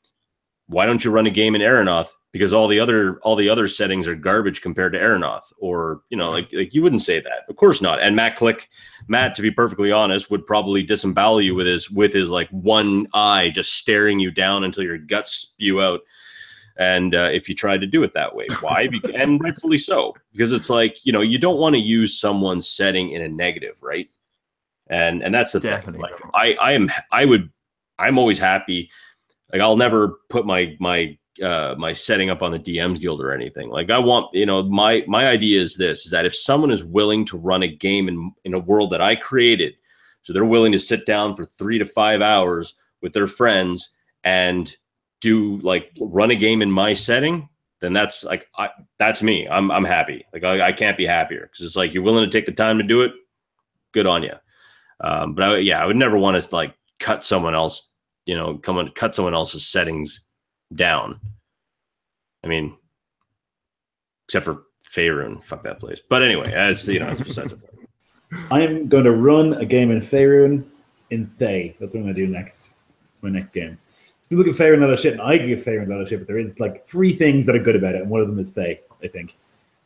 why don't you run a game in Aeronoth? Because all the other settings are garbage compared to Aeronoth, or, you know, like you wouldn't say that. Of course not. And Matt, to be perfectly honest, would probably disembowel you with his like one eye just staring you down until your guts spew out. And if you tried to do it that way, why? And rightfully so, because it's like, you know, you don't want to use someone's setting in a negative, right? And that's the thing. Like, I'm always happy. Like, I'll never put my setting up on the DM's Guild or anything. Like, I want, you know, my idea is that if someone is willing to run a game in a world that I created, so they're willing to sit down for 3 to 5 hours with their friends and run a game in my setting, then that's like, that's me. I'm happy. Like, I can't be happier, because it's like, you're willing to take the time to do it. Good on you. But I would never want to like cut someone else, you know, cut someone else's settings down. I mean, except for Faerun, fuck that place. But anyway, as you know, it's besides the point. I'm going to run a game in Faerun in Thay. That's what I'm going to do next. It's my next game. People give Faerun a lot of shit, and I give Faerun a lot of shit, but there is like 3 things that are good about it, and one of them is Thay, I think.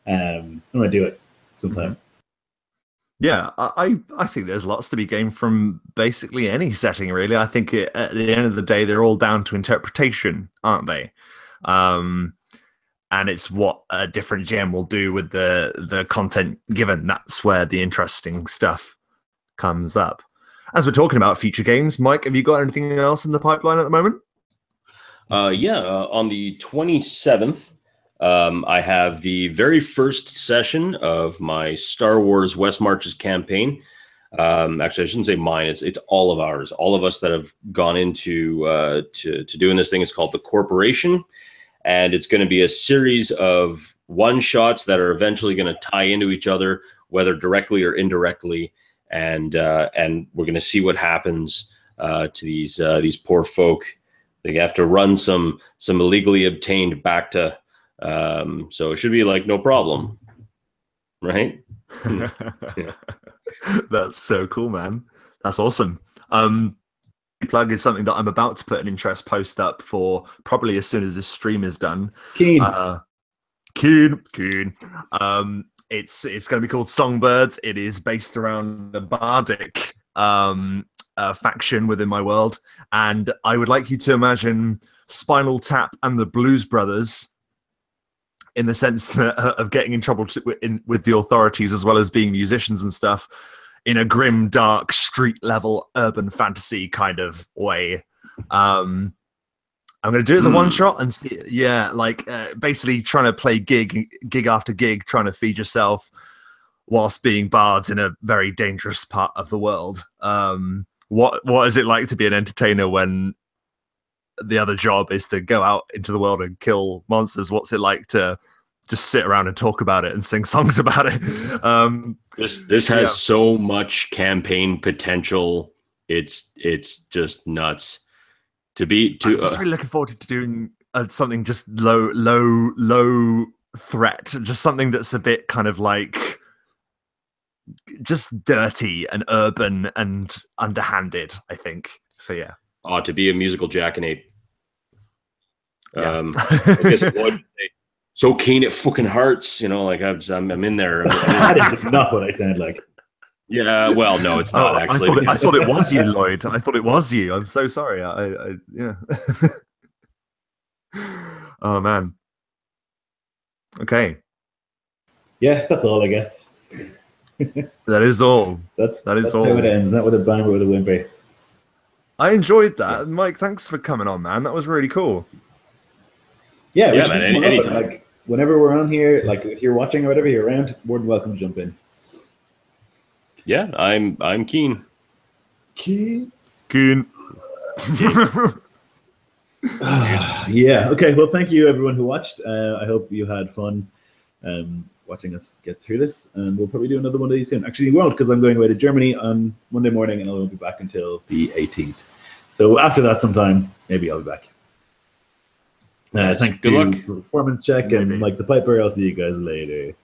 I'm going to do it sometime. Yeah, I think there's lots to be gained from basically any setting, really. I think at the end of the day, they're all down to interpretation, aren't they? And it's what a different GM will do with the content given. That's where the interesting stuff comes up. As we're talking about future games, Mike, have you got anything else in the pipeline at the moment? On the 27th, I have the very first session of my Star Wars West Marches campaign. Actually, I shouldn't say mine. It's all of ours. All of us that have gone into to doing this thing is called the Corporation, and it's going to be a series of one-shots that are eventually going to tie into each other, whether directly or indirectly, and we're going to see what happens to these poor folk. They have to run some illegally obtained Bacta. So it should be like no problem, right? Yeah. That's so cool, man. That's awesome. Plug is something that I'm about to put an interest post up for probably as soon as this stream is done. Keen. It's going to be called Songbirds. It is based around the bardic faction within my world, and I would like you to imagine Spinal Tap and the Blues Brothers, in the sense that, of getting in trouble with the authorities, as well as being musicians and stuff, in a grim, dark, street-level urban fantasy kind of way. I'm going to do it as a one-shot and see, basically trying to play gig after gig, trying to feed yourself whilst being bards in a very dangerous part of the world. What is it like to be an entertainer when the other job is to go out into the world and kill monsters? What's it like to just sit around and talk about it and sing songs about it. This has so much campaign potential. It's just nuts. I'm just really looking forward to doing something just low threat, just something that's a bit kind of like just dirty and urban and underhanded, I think. So yeah. To be a musical jackanapes. Yeah. So keen at fucking hearts, like I'm in there. That is not what I sound like. Yeah, well, no, it's not actually. I thought it was you, Lloyd. I thought it was you. I'm so sorry. Yeah. Oh man. Okay. Yeah, that's all, I guess. That is all. That's all. How it ends. Not with a bang, but with a whimper. I enjoyed that, yes. Mike. Thanks for coming on, man. That was really cool. Yeah, man. Anytime. Like whenever we're on here, like if you're watching or whatever, you're around, more than welcome to jump in. Yeah, I'm keen. Keen. Yeah. Okay. Well, thank you everyone who watched. I hope you had fun watching us get through this, and we'll probably do another one of these soon. Actually, we won't, because I'm going away to Germany on Monday morning, and I won't be back until the 18th. So after that, sometime maybe I'll be back. Thanks. Good luck. Performance check and Mike the Piper. I'll see you guys later.